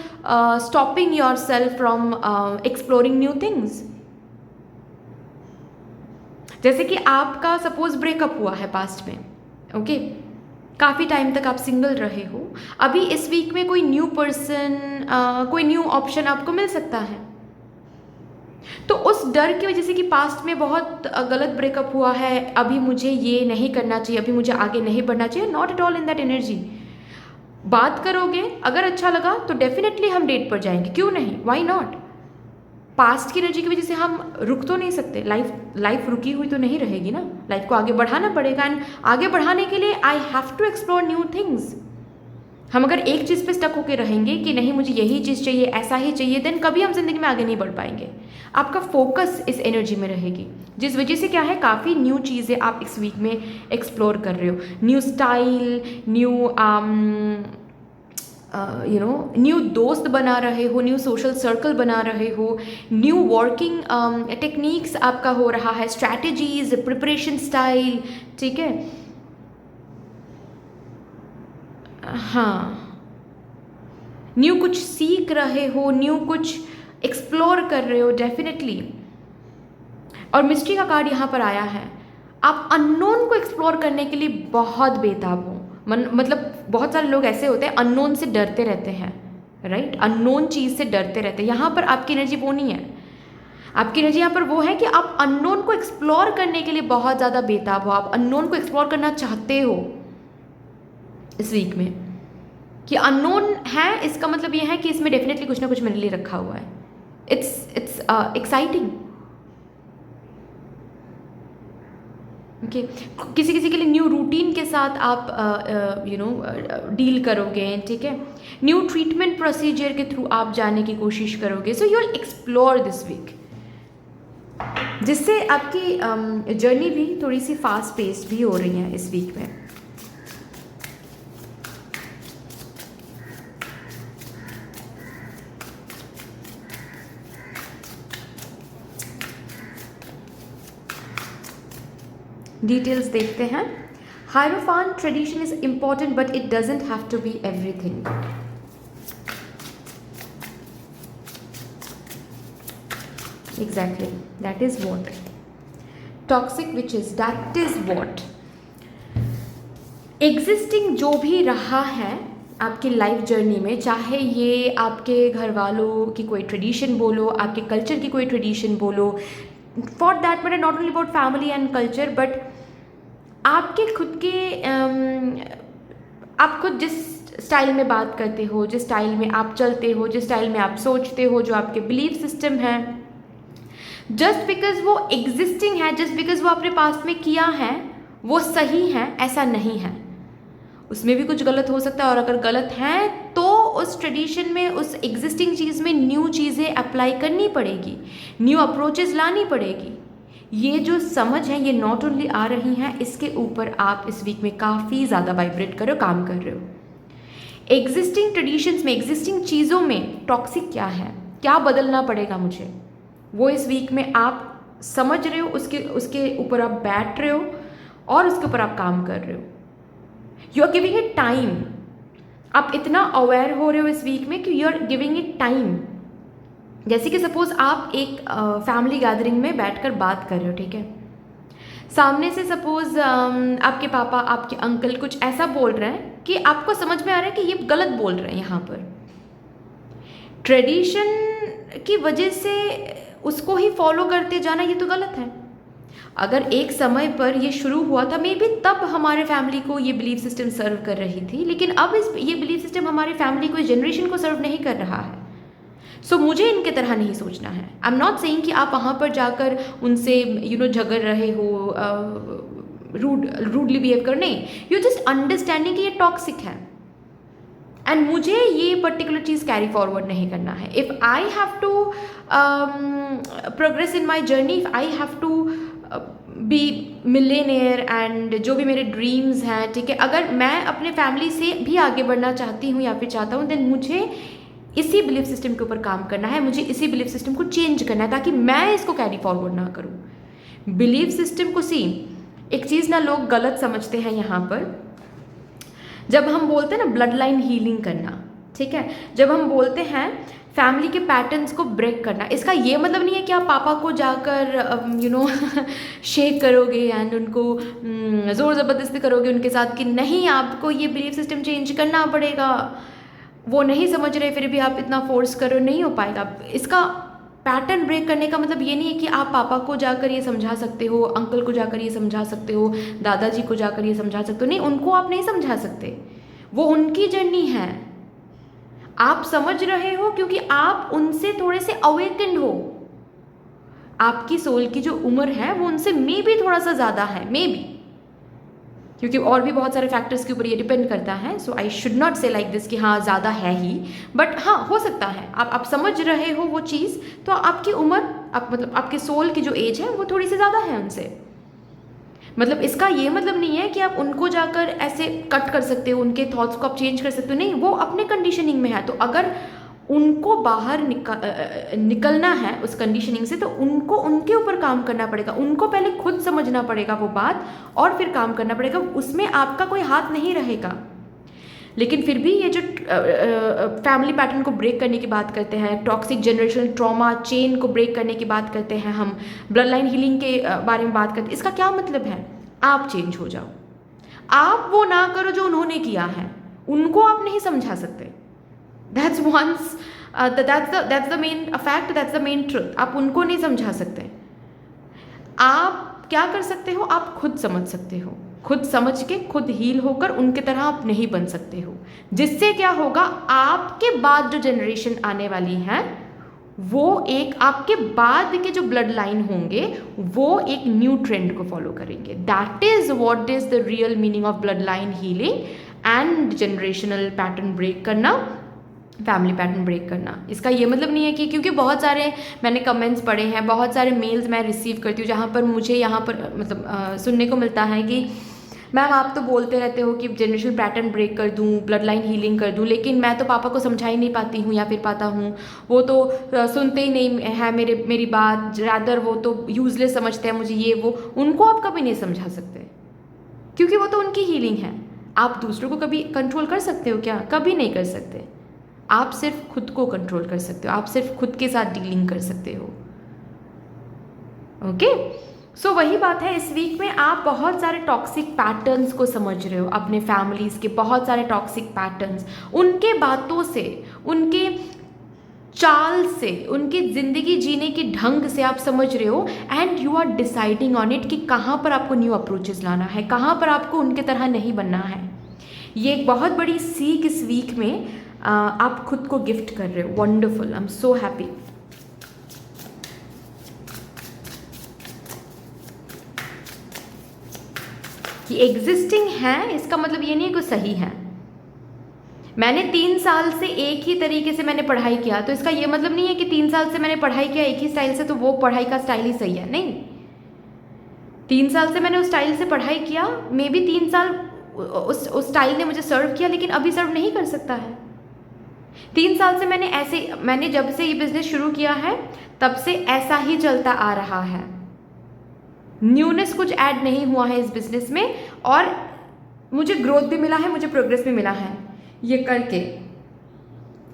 stopping yourself from exploring new things. जैसे कि आपका सपोज ब्रेकअप हुआ है पास्ट में, ओके, काफ़ी टाइम तक आप सिंगल रहे हो, अभी इस वीक में कोई न्यू पर्सन, कोई न्यू ऑप्शन आपको मिल सकता है। तो उस डर की वजह से कि पास्ट में बहुत गलत ब्रेकअप हुआ है, अभी मुझे ये नहीं करना चाहिए, अभी मुझे आगे नहीं बढ़ना चाहिए, not at all in that energy. बात करोगे, अगर अच्छा लगा तो डेफिनेटली हम डेट पर जाएंगे, क्यों नहीं, वाई नॉट। पास्ट की एनर्जी की वजह से हम रुक तो नहीं सकते, लाइफ रुकी हुई तो नहीं रहेगी ना, लाइफ को आगे बढ़ाना पड़ेगा। एंड आगे बढ़ाने के लिए I have to explore new things. हम अगर एक चीज़ पे स्टक होकर रहेंगे कि नहीं मुझे यही चीज़ चाहिए, ऐसा ही चाहिए, देन कभी हम जिंदगी में आगे नहीं बढ़ पाएंगे। आपका फोकस इस एनर्जी में रहेगी, जिस वजह से क्या है, काफ़ी न्यू चीज़ें आप इस वीक में एक्सप्लोर कर रहे हो। न्यू स्टाइल, न्यू दोस्त बना रहे हो, न्यू सोशल सर्कल बना रहे हो, न्यू वर्किंग टेक्निक्स आपका हो रहा है, स्ट्रैटेजीज, प्रिपरेशन स्टाइल, ठीक है। हाँ, न्यू कुछ सीख रहे हो, न्यू कुछ एक्सप्लोर कर रहे हो डेफिनेटली। और मिस्ट्री का कार्ड यहाँ पर आया है, आप अननोन को एक्सप्लोर करने के लिए बहुत बेताब हो। मतलब बहुत सारे लोग ऐसे होते हैं अननोन से डरते रहते हैं, राइट, अननोन चीज़ से डरते रहते हैं। यहाँ पर आपकी एनर्जी वो नहीं है, आपकी एनर्जी यहाँ पर वो है कि आप अननोन को एक्सप्लोर करने के लिए बहुत ज़्यादा बेताब हो, आप अननोन को एक्सप्लोर करना चाहते हो इस वीक में। कि अननोन है इसका मतलब ये है कि इसमें डेफिनेटली कुछ ना कुछ मेरे लिए रखा हुआ है। It's exciting. ओके, किसी किसी के लिए न्यू रूटीन के साथ आप डील करोगे, ठीक है। न्यू ट्रीटमेंट प्रोसीजर के थ्रू आप जाने की कोशिश करोगे। So you will explore this week, जिससे आपकी जर्नी भी थोड़ी सी फास्ट पेस्ड भी हो रही है इस वीक में। डिटेल्स देखते हैं। Hierophant tradition is important but it doesn't have to be everything. Exactly, that is what toxic which is, that is what existing जो भी रहा है आपकी लाइफ जर्नी में, चाहे ये आपके घर वालों की कोई ट्रेडिशन बोलो, आपके कल्चर की कोई ट्रेडिशन बोलो, for that matter not only about family and culture, but आपके खुद के आप खुद जिस स्टाइल में बात करते हो, जिस स्टाइल में आप चलते हो, जिस स्टाइल में आप सोचते हो, जो आपके बिलीफ सिस्टम है, जस्ट बिकॉज वो एग्जिस्टिंग है, जस्ट बिकॉज वो आपने पास्ट में किया है, वो सही है ऐसा नहीं है। उसमें भी कुछ गलत हो सकता है, और अगर गलत है तो उस ट्रेडिशन में, उस एग्जिस्टिंग चीज़ में न्यू चीज़ें अप्लाई करनी पड़ेगी, न्यू अप्रोचेस लानी पड़ेगी। ये जो समझ है ये नॉट ओनली आ रही हैं, इसके ऊपर आप इस वीक में काफ़ी ज़्यादा वाइब्रेट कर रहे हो, काम कर रहे हो। एग्जिस्टिंग ट्रेडिशंस में, एग्जिस्टिंग चीज़ों में टॉक्सिक क्या है, क्या बदलना पड़ेगा मुझे, वो इस वीक में आप समझ रहे हो, उसके ऊपर आप बैठ रहे हो और उसके ऊपर आप काम कर रहे हो। You are giving it time. आप इतना अवेयर हो रहे हो इस वीक में कि you are giving it time. जैसे कि सपोज आप एक फैमिली गैदरिंग में बैठकर बात कर रहे हो, ठीक है, सामने से सपोज आपके पापा, आपके अंकल कुछ ऐसा बोल रहे हैं कि आपको समझ में आ रहा है कि ये गलत बोल रहे हैं। यहाँ पर ट्रेडिशन की वजह से उसको ही फॉलो करते जाना, ये तो गलत है। अगर एक समय पर ये शुरू हुआ था, मे बी तब हमारे फैमिली को ये बिलीफ सिस्टम सर्व कर रही थी, लेकिन अब ये बिलीफ सिस्टम हमारी फैमिली को, इस जनरेशन को सर्व नहीं कर रहा है। सो मुझे इनके तरह नहीं सोचना है। आई एम नॉट सेइंग कि आप वहाँ पर जाकर उनसे झगड़ रहे हो, रूडली बिहेव कर, नहीं, यू जस्ट अंडरस्टैंडिंग कि ये टॉक्सिक है एंड मुझे ये पर्टिकुलर चीज़ कैरी फॉरवर्ड नहीं करना है। If I have to progress in my journey, if I have to be millionaire and जो भी मेरे ड्रीम्स हैं, ठीक है, अगर मैं अपने फैमिली से भी आगे बढ़ना चाहती हूँ या फिर चाहता हूँ, देन मुझे इसी बिलीफ सिस्टम के ऊपर काम करना है, मुझे इसी बिलीफ सिस्टम को चेंज करना है ताकि मैं इसको कैरी फॉरवर्ड ना करूँ। बिलीफ सिस्टम को एक चीज़ ना लोग गलत समझते हैं यहाँ पर, जब हम बोलते हैं ना ब्लड लाइन हीलिंग करना, ठीक है, जब हम बोलते हैं फैमिली के पैटर्न्स को ब्रेक करना, इसका ये मतलब नहीं है कि आप पापा को जाकर शेक करोगे एंड उनको ज़ोर ज़बरदस्ती करोगे उनके साथ कि नहीं आपको ये बिलीफ सिस्टम चेंज करना पड़ेगा। वो नहीं समझ रहे फिर भी आप इतना फोर्स करो, नहीं हो पाएगा। इसका पैटर्न ब्रेक करने का मतलब ये नहीं है कि आप पापा को जाकर ये समझा सकते हो, अंकल को जाकर ये समझा सकते हो, दादाजी को जाकर ये समझा सकते हो, नहीं, उनको आप नहीं समझा सकते, वो उनकी जर्नी है। आप समझ रहे हो क्योंकि आप उनसे थोड़े से अवेकेंड हो, आपकी सोल की जो उम्र है वो उनसे मे बी थोड़ा सा ज़्यादा है, मे बी, क्योंकि और भी बहुत सारे फैक्टर्स के ऊपर ये डिपेंड करता है। सो आई शुड नॉट से लाइक दिस कि हाँ ज़्यादा है ही, बट हाँ हो सकता है आप समझ रहे हो वो चीज़, तो आपकी उम्र, आप मतलब आपके सोल की जो एज है वो थोड़ी सी ज़्यादा है उनसे। मतलब इसका ये मतलब नहीं है कि आप उनको जाकर ऐसे कट कर सकते हो, उनके थॉट्स को आप चेंज कर सकते हो, नहीं, वो अपने कंडीशनिंग में है। तो अगर उनको बाहर निकलना है उस कंडीशनिंग से, तो उनको उनके ऊपर काम करना पड़ेगा, उनको पहले खुद समझना पड़ेगा वो बात, और फिर काम करना पड़ेगा, उसमें आपका कोई हाथ नहीं रहेगा। लेकिन फिर भी ये जो फैमिली पैटर्न को ब्रेक करने की बात करते हैं, टॉक्सिक जनरेशनल ट्रॉमा चेन को ब्रेक करने की बात करते हैं, हम ब्लड लाइन हीलिंग के बारे में बात करते हैं, इसका क्या मतलब है? आप चेंज हो जाओ, आप वो ना करो जो उन्होंने किया है, उनको आप नहीं समझा सकते। That's the main fact, that's the main truth. आप उनको नहीं समझा सकते। आप क्या कर सकते हो? आप खुद समझ सकते हो, खुद समझ के खुद हील होकर उनके तरह आप नहीं बन सकते हो। जिससे क्या होगा, आपके बाद जो जनरेशन आने वाली है वो एक, आपके बाद के जो ब्लड लाइन होंगे वो एक न्यू ट्रेंड को फॉलो करेंगे। That is what is the real meaning of blood line healing and generational pattern break करना, फैमिली पैटर्न ब्रेक करना। इसका ये मतलब नहीं है कि, क्योंकि बहुत सारे मैंने कमेंट्स पढ़े हैं, बहुत सारे मेल्स मैं रिसीव करती हूँ जहाँ पर मुझे यहाँ पर मतलब सुनने को मिलता है कि मैम आप तो बोलते रहते हो कि जनरेशनल पैटर्न ब्रेक कर दूँ, ब्लड लाइन हीलिंग कर दूँ, लेकिन मैं तो पापा को समझा ही नहीं पाती हूँ या फिर पाता हूँ, वो तो सुनते ही नहीं है मेरी बात, ज़्यादातर वो तो यूजलेस समझते हैं मुझे, ये वो। उनको आप कभी नहीं समझा सकते क्योंकि वो तो उनकी हीलिंग है। आप दूसरों को कभी कंट्रोल कर सकते हो क्या? कभी नहीं कर सकते। आप सिर्फ खुद को कंट्रोल कर सकते हो, आप सिर्फ खुद के साथ डीलिंग कर सकते हो। ओके, सो वही बात है, इस वीक में आप बहुत सारे टॉक्सिक पैटर्न्स को समझ रहे हो, अपने फैमिलीज के बहुत सारे टॉक्सिक पैटर्न्स, उनके बातों से, उनके चाल से, उनकी ज़िंदगी जीने के ढंग से आप समझ रहे हो, and you are deciding on it कि कहाँ पर आपको न्यू अप्रोचेस लाना है, कहाँ पर आपको उनके तरह नहीं बनना है। ये एक बहुत बड़ी सीख इस वीक में आप खुद को गिफ्ट कर रहे हो। Wonderful, I am so happy. कि एग्जिस्टिंग है इसका मतलब ये नहीं है कि सही है। मैंने 3 साल से एक ही तरीके से मैंने पढ़ाई किया, तो इसका ये मतलब नहीं है कि 3 साल से मैंने पढ़ाई किया एक ही स्टाइल से तो वो पढ़ाई का स्टाइल ही सही है। नहीं, 3 साल से मैंने उस स्टाइल से पढ़ाई किया, मे बी 3 साल उस स्टाइल ने मुझे सर्व किया, लेकिन अभी सर्व नहीं कर सकता है। 3 साल से मैंने जब से ये बिजनेस शुरू किया है तब से ऐसा ही चलता आ रहा है। न्यूनेस कुछ ऐड नहीं हुआ है इस बिजनेस में, और मुझे ग्रोथ भी मिला है, मुझे प्रोग्रेस भी मिला है ये करके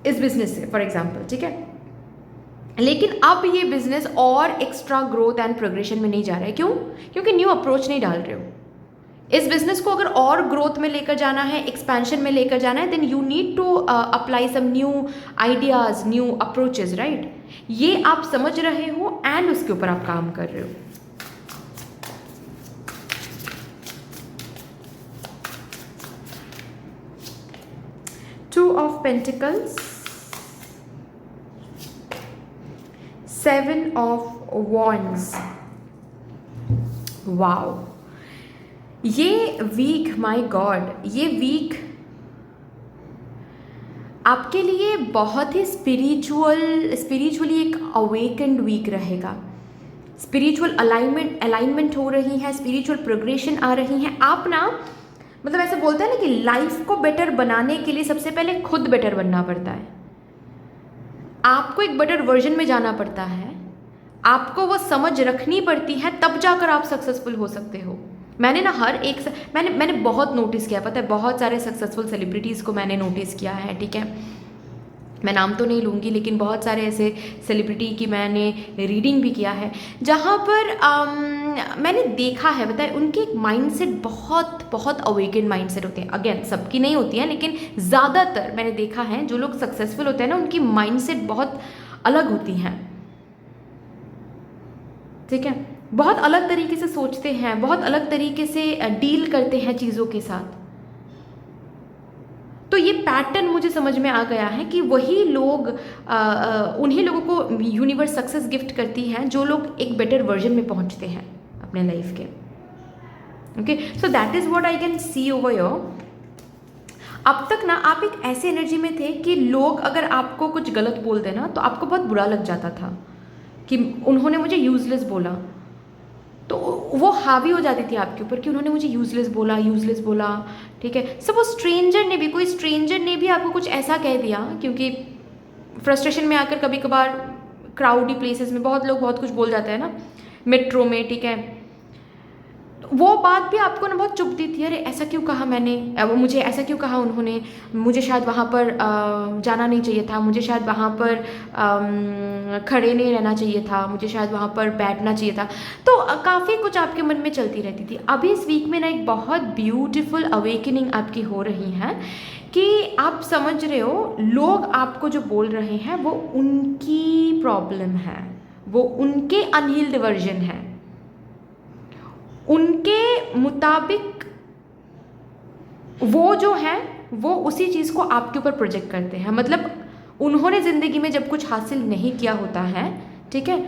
इस बिजनेस से, फॉर एग्जांपल, ठीक है। लेकिन अब ये बिजनेस और एक्स्ट्रा ग्रोथ एंड प्रोग्रेशन में नहीं जा रहा है। क्यों? क्योंकि न्यू अप्रोच नहीं डाल रहे हो। इस बिजनेस को अगर और ग्रोथ में लेकर जाना है, एक्सपेंशन में लेकर जाना है, then you need to apply some new ideas, new approaches, right. ये आप समझ रहे हो एंड उसके ऊपर आप काम कर रहे हो। Two of Pentacles, 7 of Wands. Wow, ये वीक, माय गॉड, ये वीक आपके लिए बहुत ही स्पिरिचुअली एक अवेकेंड वीक रहेगा। स्पिरिचुअल अलाइनमेंट हो रही है, स्पिरिचुअल प्रोग्रेशन आ रही है। आप ना मतलब ऐसे बोलते हैं ना कि लाइफ को बेटर बनाने के लिए सबसे पहले खुद बेटर बनना पड़ता है। आपको एक बेटर वर्जन में जाना पड़ता है, आपको वो समझ रखनी पड़ती है, तब जाकर आप सक्सेसफुल हो सकते हो। मैंने ना मैंने बहुत नोटिस किया, पता है, बहुत सारे सक्सेसफुल सेलिब्रिटीज़ को मैंने नोटिस किया है, ठीक है। मैं नाम तो नहीं लूँगी, लेकिन बहुत सारे ऐसे सेलिब्रिटी की मैंने रीडिंग भी किया है जहाँ पर मैंने देखा है, बताए, उनकी एक माइंडसेट बहुत अवेकेंड माइंडसेट होते हैं। अगेन सबकी नहीं होती हैं, लेकिन ज़्यादातर मैंने देखा है जो लोग सक्सेसफुल होते हैं ना, उनकी माइंडसेट बहुत अलग होती हैं। ठीक है, बहुत अलग तरीके से सोचते हैं, बहुत अलग तरीके से डील करते हैं चीज़ों के साथ। तो ये पैटर्न मुझे समझ में आ गया है कि वही लोग उन्हीं लोगों को यूनिवर्स सक्सेस गिफ्ट करती है जो लोग एक बेटर वर्जन में पहुंचते हैं अपने लाइफ के। Okay, so that is what I can see over your. अब तक ना आप एक ऐसे एनर्जी में थे कि लोग अगर आपको कुछ गलत बोल देना तो आपको बहुत बुरा लग जाता था कि उन्होंने मुझे यूजलेस बोला, तो वो हावी हो जाती थी आपके ऊपर कि उन्होंने मुझे यूजलेस बोला। ठीक है, सब वो कोई स्ट्रेंजर ने भी आपको कुछ ऐसा कह दिया, क्योंकि फ्रस्ट्रेशन में आकर कभी कभार क्राउडी प्लेसेस में बहुत लोग बहुत कुछ बोल जाते हैं ना, मेट्रो में, ठीक है, वो बात भी आपको ना बहुत चुभती थी। अरे ऐसा क्यों कहा मैंने, वो मुझे ऐसा क्यों कहा उन्होंने, मुझे शायद वहाँ पर जाना नहीं चाहिए था, मुझे शायद वहाँ पर खड़े नहीं रहना चाहिए था, मुझे शायद वहाँ पर बैठना चाहिए था। तो काफ़ी कुछ आपके मन में चलती रहती थी। अभी इस वीक में ना एक बहुत ब्यूटीफुल अवेकनिंग आपकी हो रही है कि आप समझ रहे हो लोग आपको जो बोल रहे हैं वो उनकी प्रॉब्लम है, वो उनके अनहील्ड वर्जन है, उनके मुताबिक वो जो है वो उसी चीज़ को आपके ऊपर प्रोजेक्ट करते हैं। मतलब उन्होंने ज़िंदगी में जब कुछ हासिल नहीं किया होता है, ठीक है,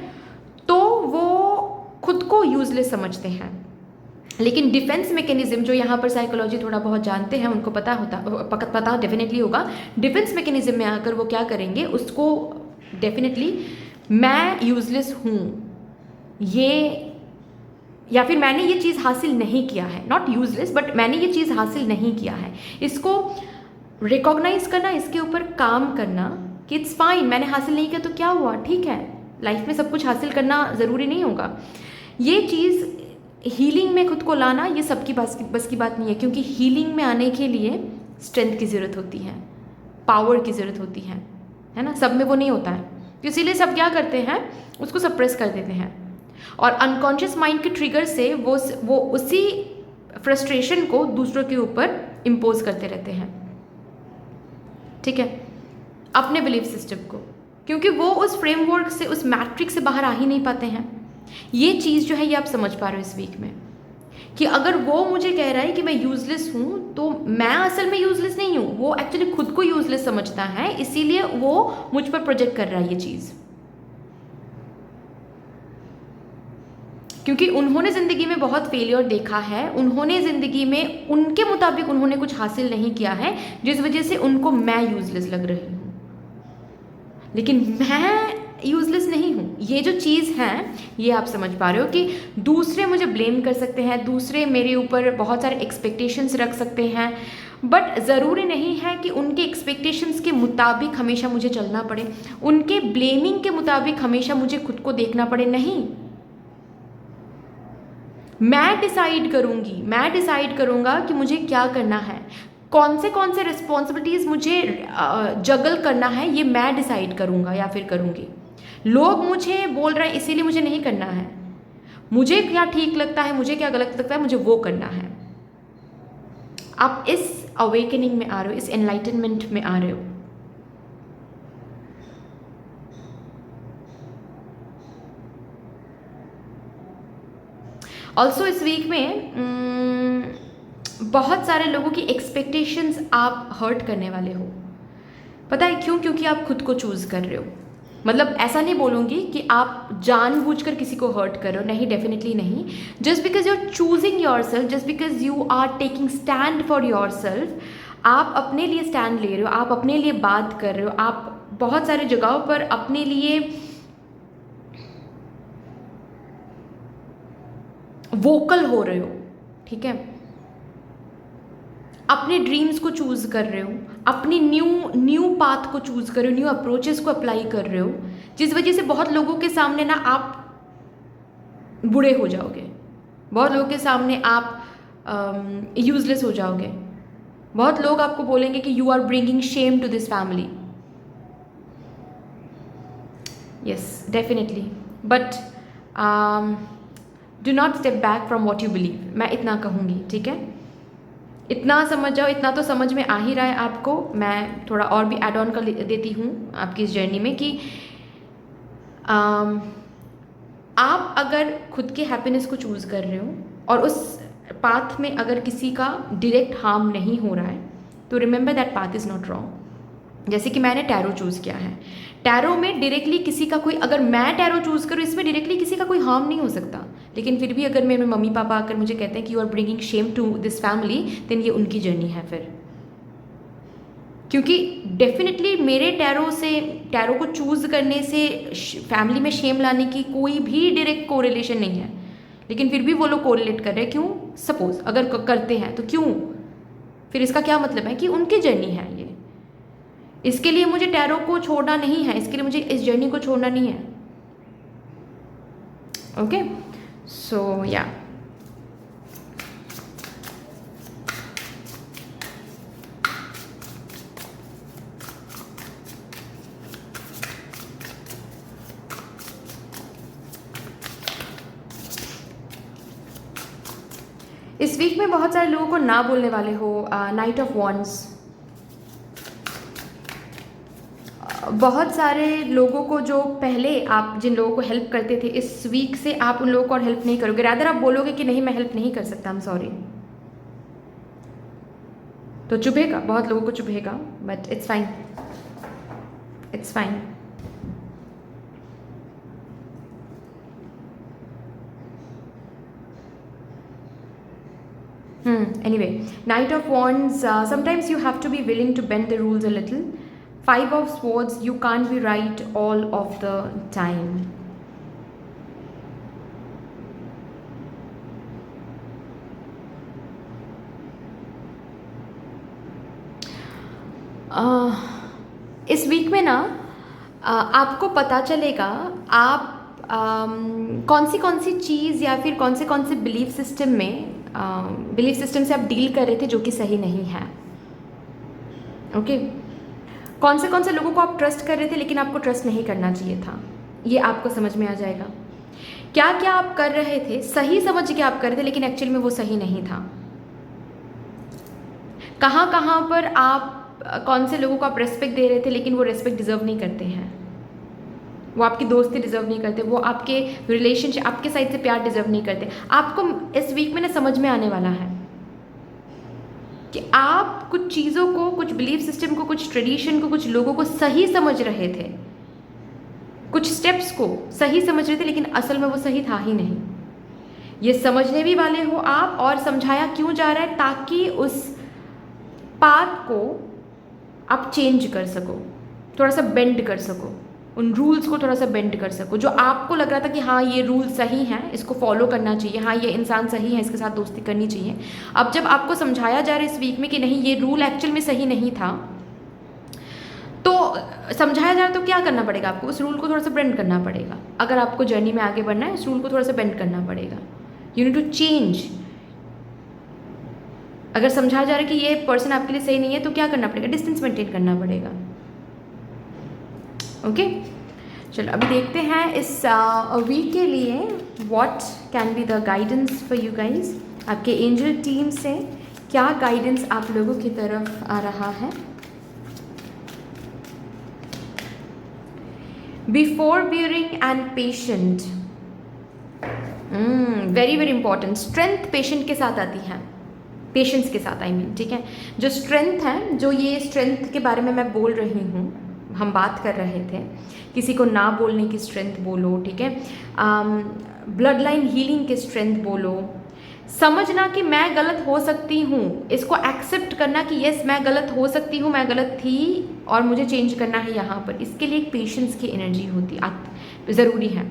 तो वो खुद को यूजलेस समझते हैं। लेकिन डिफेंस मैकेनिज्म, जो यहाँ पर साइकोलॉजी थोड़ा बहुत जानते हैं उनको पता डेफिनेटली होगा, डिफेंस मैकेनिज्म में आकर वो क्या करेंगे, उसको डेफिनेटली मैं यूजलेस हूँ ये, या फिर मैंने ये चीज़ हासिल नहीं किया है, नॉट यूजलेस बट मैंने ये चीज़ हासिल नहीं किया है, इसको रिकॉग्नाइज करना, इसके ऊपर काम करना कि इट्स फाइन, मैंने हासिल नहीं किया तो क्या हुआ, ठीक है, लाइफ में सब कुछ हासिल करना ज़रूरी नहीं होगा। ये चीज़ हीलिंग में खुद को लाना, ये सबकी बस की बात नहीं है, क्योंकि हीलिंग में आने के लिए स्ट्रेंथ की ज़रूरत होती है, पावर की ज़रूरत होती है ना, सब में वो नहीं होता है। इसीलिए सब क्या करते हैं, उसको सप्रेस कर देते हैं और अनकॉन्शियस माइंड के ट्रिगर से वो उसी फ्रस्ट्रेशन को दूसरों के ऊपर इम्पोज करते रहते हैं, ठीक है, अपने बिलीफ सिस्टम को, क्योंकि वो उस फ्रेमवर्क से, उस मैट्रिक्स से बाहर आ ही नहीं पाते हैं। ये चीज़ जो है ये आप समझ पा रहे हो इस वीक में कि अगर वो मुझे कह रहा है कि मैं यूजलेस हूँ तो मैं असल में यूजलेस नहीं हूँ, वो एक्चुअली खुद को यूजलेस समझता है, इसीलिए वो मुझ पर प्रोजेक्ट कर रहा है ये चीज़, क्योंकि उन्होंने ज़िंदगी में बहुत फेलियर देखा है, उन्होंने ज़िंदगी में उनके मुताबिक उन्होंने कुछ हासिल नहीं किया है, जिस वजह से उनको मैं यूजलेस लग रही हूँ। लेकिन मैं यूजलेस नहीं हूँ, ये जो चीज़ है ये आप समझ पा रहे हो कि दूसरे मुझे ब्लेम कर सकते हैं, दूसरे मेरे ऊपर बहुत सारे एक्सपेक्टेशंस रख सकते हैं, बट ज़रूरी नहीं है कि उनके एक्सपेक्टेशंस के मुताबिक हमेशा मुझे चलना पड़े, उनके ब्लेमिंग के मुताबिक हमेशा मुझे खुद को देखना पड़े, नहीं। मैं डिसाइड करूँगा कि मुझे क्या करना है, कौन से रिस्पॉन्सिबिलिटीज़ मुझे जगल करना है, ये मैं डिसाइड करूँगा या फिर करूँगी। लोग मुझे बोल रहे हैं इसीलिए मुझे नहीं करना है, मुझे क्या ठीक लगता है, मुझे क्या गलत लगता है, मुझे वो करना है। आप इस अवेकनिंग में आ रहे हो, इस एनलाइटनमेंट में आ रहे हो। ऑल्सो इस वीक में बहुत सारे लोगों की एक्सपेक्टेशंस आप हर्ट करने वाले हो। पता है क्यों? क्योंकि आप खुद को चूज़ कर रहे हो। मतलब ऐसा नहीं बोलूँगी कि आप जानबूझकर किसी को हर्ट कर रहे हो, नहीं, डेफिनेटली नहीं। Just because you are choosing yourself, just because you are taking stand for yourself, आप अपने लिए स्टैंड ले रहे हो, आप अपने लिए बात कर रहे हो, आप बहुत सारी जगहों पर अपने लिए वोकल हो रहे हो, ठीक है, अपने ड्रीम्स को चूज़ कर रहे हो, अपनी न्यू पाथ को चूज़ कर रहे हो, न्यू अप्रोचेस को अप्लाई कर रहे हो, जिस वजह से बहुत लोगों के सामने ना आप बूढ़े हो जाओगे, बहुत लोगों के सामने आप यूजलेस हो जाओगे, बहुत लोग आपको बोलेंगे कि you are bringing shame to this family. Yes, definitely, but do not step back from what you believe, मैं इतना कहूँगी, ठीक है। इतना समझ जाओ, इतना तो समझ में आ ही रहा है आपको। मैं थोड़ा और भी ऐड ऑन कर देती हूँ आपकी इस जर्नी में कि आप अगर खुद के हैप्पीनेस को चूज़ कर रहे हो और उस पाथ में अगर किसी का डायरेक्ट हार्म नहीं हो रहा है, तो remember that path is not wrong. जैसे कि मैंने टैरो चूज़ किया है, टैरो में डायरेक्टली किसी का कोई, अगर मैं टैरो चूज़ करूँ इसमें डायरेक्टली किसी का कोई हार्म नहीं हो सकता, लेकिन फिर भी अगर मेरे मम्मी पापा आकर मुझे कहते हैं कि you are bringing shame to this family, then ये उनकी जर्नी है फिर। क्योंकि डेफिनेटली मेरे टैरो को चूज़ करने से फैमिली में शेम लाने की कोई भी डायरेक्ट कोरिलेशन नहीं है, लेकिन फिर भी वो लोग कोरिलेट कर रहे हैं। क्यों? सपोज अगर करते हैं तो क्यों? फिर इसका क्या मतलब है कि उनकी जर्नी है ये, इसके लिए मुझे टैरो को छोड़ना नहीं है, इसके लिए मुझे इस जर्नी को छोड़ना नहीं है। ओके, सो या इस वीक में बहुत सारे लोगों को ना बोलने वाले हो। नाइट ऑफ वॉन्ड्स, बहुत सारे लोगों को जो पहले आप जिन लोगों को हेल्प करते थे, इस वीक से आप उन लोगों को और हेल्प नहीं करोगे, रादर आप बोलोगे कि नहीं मैं हेल्प नहीं कर सकता, आई एम सॉरी। तो चुभेगा, बहुत लोगों को चुभेगा, but it's fine, it's fine. Anyway, Knight of Wands, sometimes you have to be willing to bend the rules a little. Five of Swords, you can't be right all of the time. इस week में ना आपको पता चलेगा आप कौन सी चीज़ या फिर कौन से बिलीफ सिस्टम से आप डील कर रहे थे जो कि सही नहीं है। ओके, कौन से लोगों को आप ट्रस्ट कर रहे थे लेकिन आपको ट्रस्ट नहीं करना चाहिए था, ये आपको समझ में आ जाएगा। क्या क्या आप कर रहे थे, सही समझ के आप कर रहे थे लेकिन एक्चुअल में वो सही नहीं था। कहाँ पर आप कौन से लोगों को आप रेस्पेक्ट दे रहे थे लेकिन वो रेस्पेक्ट डिजर्व नहीं करते हैं, वो आपकी दोस्ती डिजर्व नहीं करते, वो आपके रिलेशनशिप, आपके साइड से प्यार डिजर्व नहीं करते। आपको इस वीक में ना समझ में आने वाला है कि आप कुछ चीज़ों को, कुछ बिलीफ सिस्टम को, कुछ ट्रेडिशन को, कुछ लोगों को सही समझ रहे थे, कुछ स्टेप्स को सही समझ रहे थे, लेकिन असल में वो सही था ही नहीं। ये समझने भी वाले हो आप, और समझाया क्यों जा रहा है, ताकि उस पाथ को आप चेंज कर सको, थोड़ा सा बेंड कर सको, उन रूल्स को थोड़ा सा बेंड कर सको। जो आपको लग रहा था कि हाँ ये रूल सही है, इसको फॉलो करना चाहिए, हाँ ये इंसान सही है, इसके साथ दोस्ती करनी चाहिए, अब जब आपको समझाया जा रहा है इस वीक में कि नहीं ये रूल एक्चुअल में सही नहीं था, तो समझाया जा रहा है तो क्या करना पड़ेगा आपको, उस रूल को थोड़ा सा बेंड करना पड़ेगा। अगर आपको जर्नी में आगे बढ़ना है, इस रूल को थोड़ा सा बेंड करना पड़ेगा। You need to change. अगर समझाया जा रहा है कि ये पर्सन आपके लिए सही नहीं है, तो क्या करना पड़ेगा, डिस्टेंस मेंटेन करना पड़ेगा। ओके, चलो अभी देखते हैं इस वीक के लिए what can be the guidance for you guys. आपके एंजल टीम से क्या गाइडेंस आप लोगों की तरफ आ रहा है। Be forbearing and patient, very very important. Strength patient के साथ आती है, पेशेंस के साथ, आई मीन, ठीक है। जो स्ट्रेंथ है, जो ये स्ट्रेंथ के बारे में मैं बोल रही हूँ, हम बात कर रहे थे, किसी को ना बोलने की स्ट्रेंथ बोलो, ठीक है, ब्लड लाइन हीलिंग की स्ट्रेंथ बोलो, समझना कि मैं गलत हो सकती हूँ, इसको एक्सेप्ट करना कि यस मैं गलत हो सकती हूँ, मैं गलत थी और मुझे चेंज करना है यहाँ पर, इसके लिए एक पेशेंस की एनर्जी होती ज़रूरी है।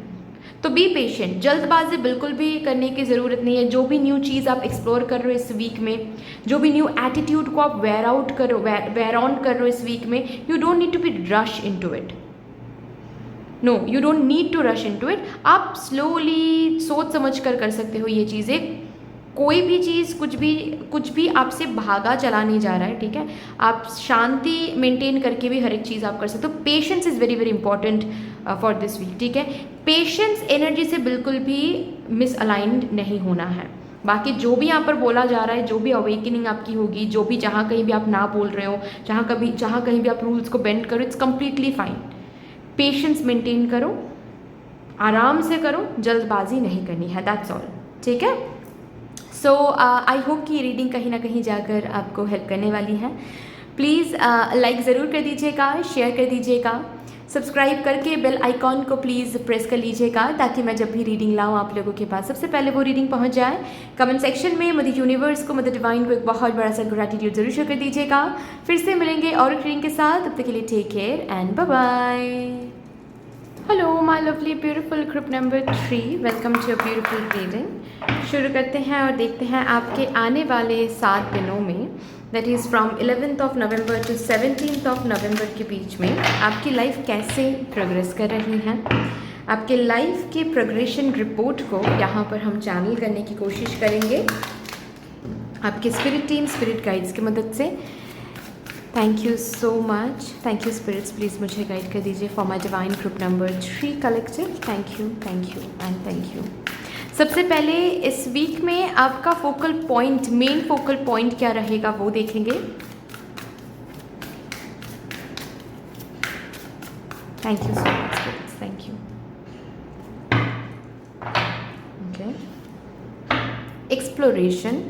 तो बी पेशेंट, जल्दबाजी बिल्कुल भी करने की ज़रूरत नहीं है। जो भी न्यू चीज़ आप एक्सप्लोर कर रहे हो इस वीक में, जो भी न्यू एटीट्यूड को आप वेयर ऑन कर रहे हो इस वीक में, you don't need to be rush into it. No, you don't need to rush into it. आप स्लोली सोच समझ कर सकते हो ये चीज़ें। कोई भी चीज़, कुछ भी आपसे भागा चला नहीं जा रहा है, ठीक है। आप शांति मेंटेन करके भी हर एक चीज़ आप कर सकते हो। Patience is very very important for this week, ठीक है। पेशेंस एनर्जी से बिल्कुल भी मिसअलाइंड नहीं होना है। बाकी जो भी यहाँ पर बोला जा रहा है, जो भी अवेकनिंग आपकी होगी, जो भी जहाँ कहीं भी आप ना बोल रहे हो, जहाँ कहीं भी आप रूल्स को बेंड करो, it's completely fine. Patience maintain करो, आराम से करो, जल्दबाजी नहीं करनी है, दैट्स ऑल, ठीक है। सो आई होप कि ये रीडिंग कहीं ना कहीं जाकर आपको हेल्प करने वाली है। प्लीज़ लाइक ज़रूर कर दीजिएगा, शेयर कर दीजिएगा, सब्सक्राइब करके बेल आइकॉन को प्लीज़ प्रेस कर लीजिएगा, ताकि मैं जब भी रीडिंग लाऊं आप लोगों के पास सबसे पहले वो रीडिंग पहुंच जाए। कमेंट सेक्शन में मदर यूनिवर्स को, मदर डिवाइन को एक बहुत बड़ा सा ग्रैटिट्यूड जरूर शो कर दीजिएगा। फिर से मिलेंगे और एक रीडिंग के साथ, तब तक के लिए take care and bye bye. Hello my lovely beautiful group number 3, welcome to a beautiful reading. शुरू करते हैं और देखते हैं आपके आने वाले 7 दिनों में, that is from 11th of November to 17th of November के बीच में आपकी लाइफ कैसे प्रोग्रेस कर रही है। आपके लाइफ के प्रोग्रेशन रिपोर्ट को यहाँ पर हम चैनल करने की कोशिश करेंगे आपके स्पिरिट टीम, स्पिरिट गाइड्स की मदद से। Thank you so much, thank you spirits, please मुझे गाइड कर दीजिए for my divine group number 3 collective. Thank you and thank you. सबसे पहले इस वीक में आपका focal point, main focal point क्या रहेगा वो देखेंगे। Thank you so much spirits, thank you. Okay, exploration,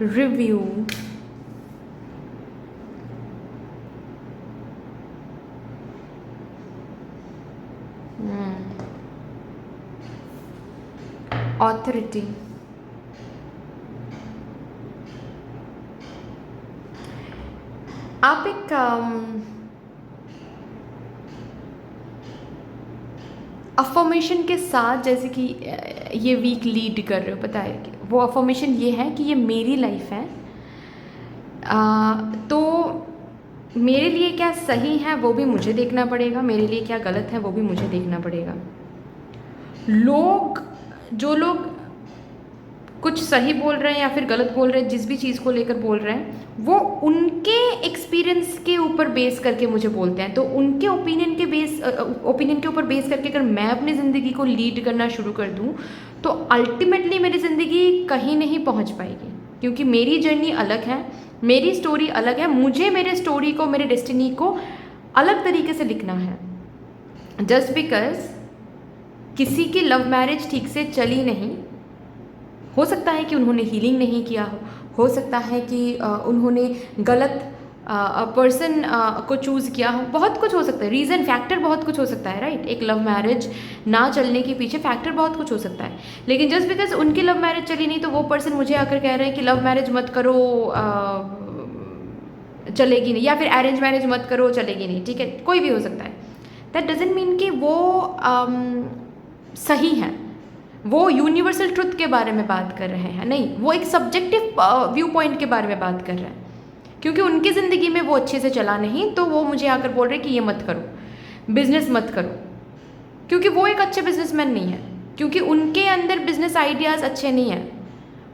review, authority, आप एक अफर्मेशन के साथ जैसे कि ये वीक लीड कर रहे हो, पता है कि वो अफर्मेशन ये है कि ये मेरी लाइफ है, तो मेरे लिए क्या सही है वो भी मुझे देखना पड़ेगा, मेरे लिए क्या गलत है वो भी मुझे देखना पड़ेगा। जो लोग कुछ सही बोल रहे हैं या फिर गलत बोल रहे हैं, जिस भी चीज़ को लेकर बोल रहे हैं, वो उनके एक्सपीरियंस के ऊपर बेस करके मुझे बोलते हैं। तो उनके ओपिनियन के ऊपर बेस करके अगर मैं अपनी ज़िंदगी को लीड करना शुरू कर दूं, तो अल्टीमेटली मेरी ज़िंदगी कहीं नहीं पहुंच पाएगी, क्योंकि मेरी जर्नी अलग है, मेरी स्टोरी अलग है। मुझे मेरे स्टोरी को, मेरे डेस्टिनी को अलग तरीके से लिखना है। जस्ट बिकॉज किसी की लव मैरिज ठीक से चली नहीं, हो सकता है कि उन्होंने हीलिंग नहीं किया हो सकता है कि उन्होंने गलत पर्सन को चूज़ किया हो, बहुत कुछ हो सकता है, रीज़न, फैक्टर बहुत कुछ हो सकता है, राइट। एक लव मैरिज ना चलने के पीछे फैक्टर बहुत कुछ हो सकता है, लेकिन जस्ट बिकॉज उनकी लव मैरिज चली नहीं तो वो पर्सन मुझे आकर कह रहे हैं कि लव मैरिज मत करो, चलेगी नहीं, या फिर अरेंज मैरिज मत करो, चलेगी नहीं, ठीक है, कोई भी हो सकता है। दैट डजेंट मीन कि वो सही है, वो यूनिवर्सल ट्रुथ के बारे में बात कर रहे हैं, नहीं, वो एक सब्जेक्टिव व्यू पॉइंट के बारे में बात कर रहे हैं, क्योंकि उनकी ज़िंदगी में वो अच्छे से चला नहीं, तो वो मुझे आकर बोल रहे हैं कि ये मत करो, बिजनेस मत करो, क्योंकि वो एक अच्छे बिजनेसमैन नहीं है, क्योंकि उनके अंदर बिजनेस आइडियाज़ अच्छे नहीं हैं।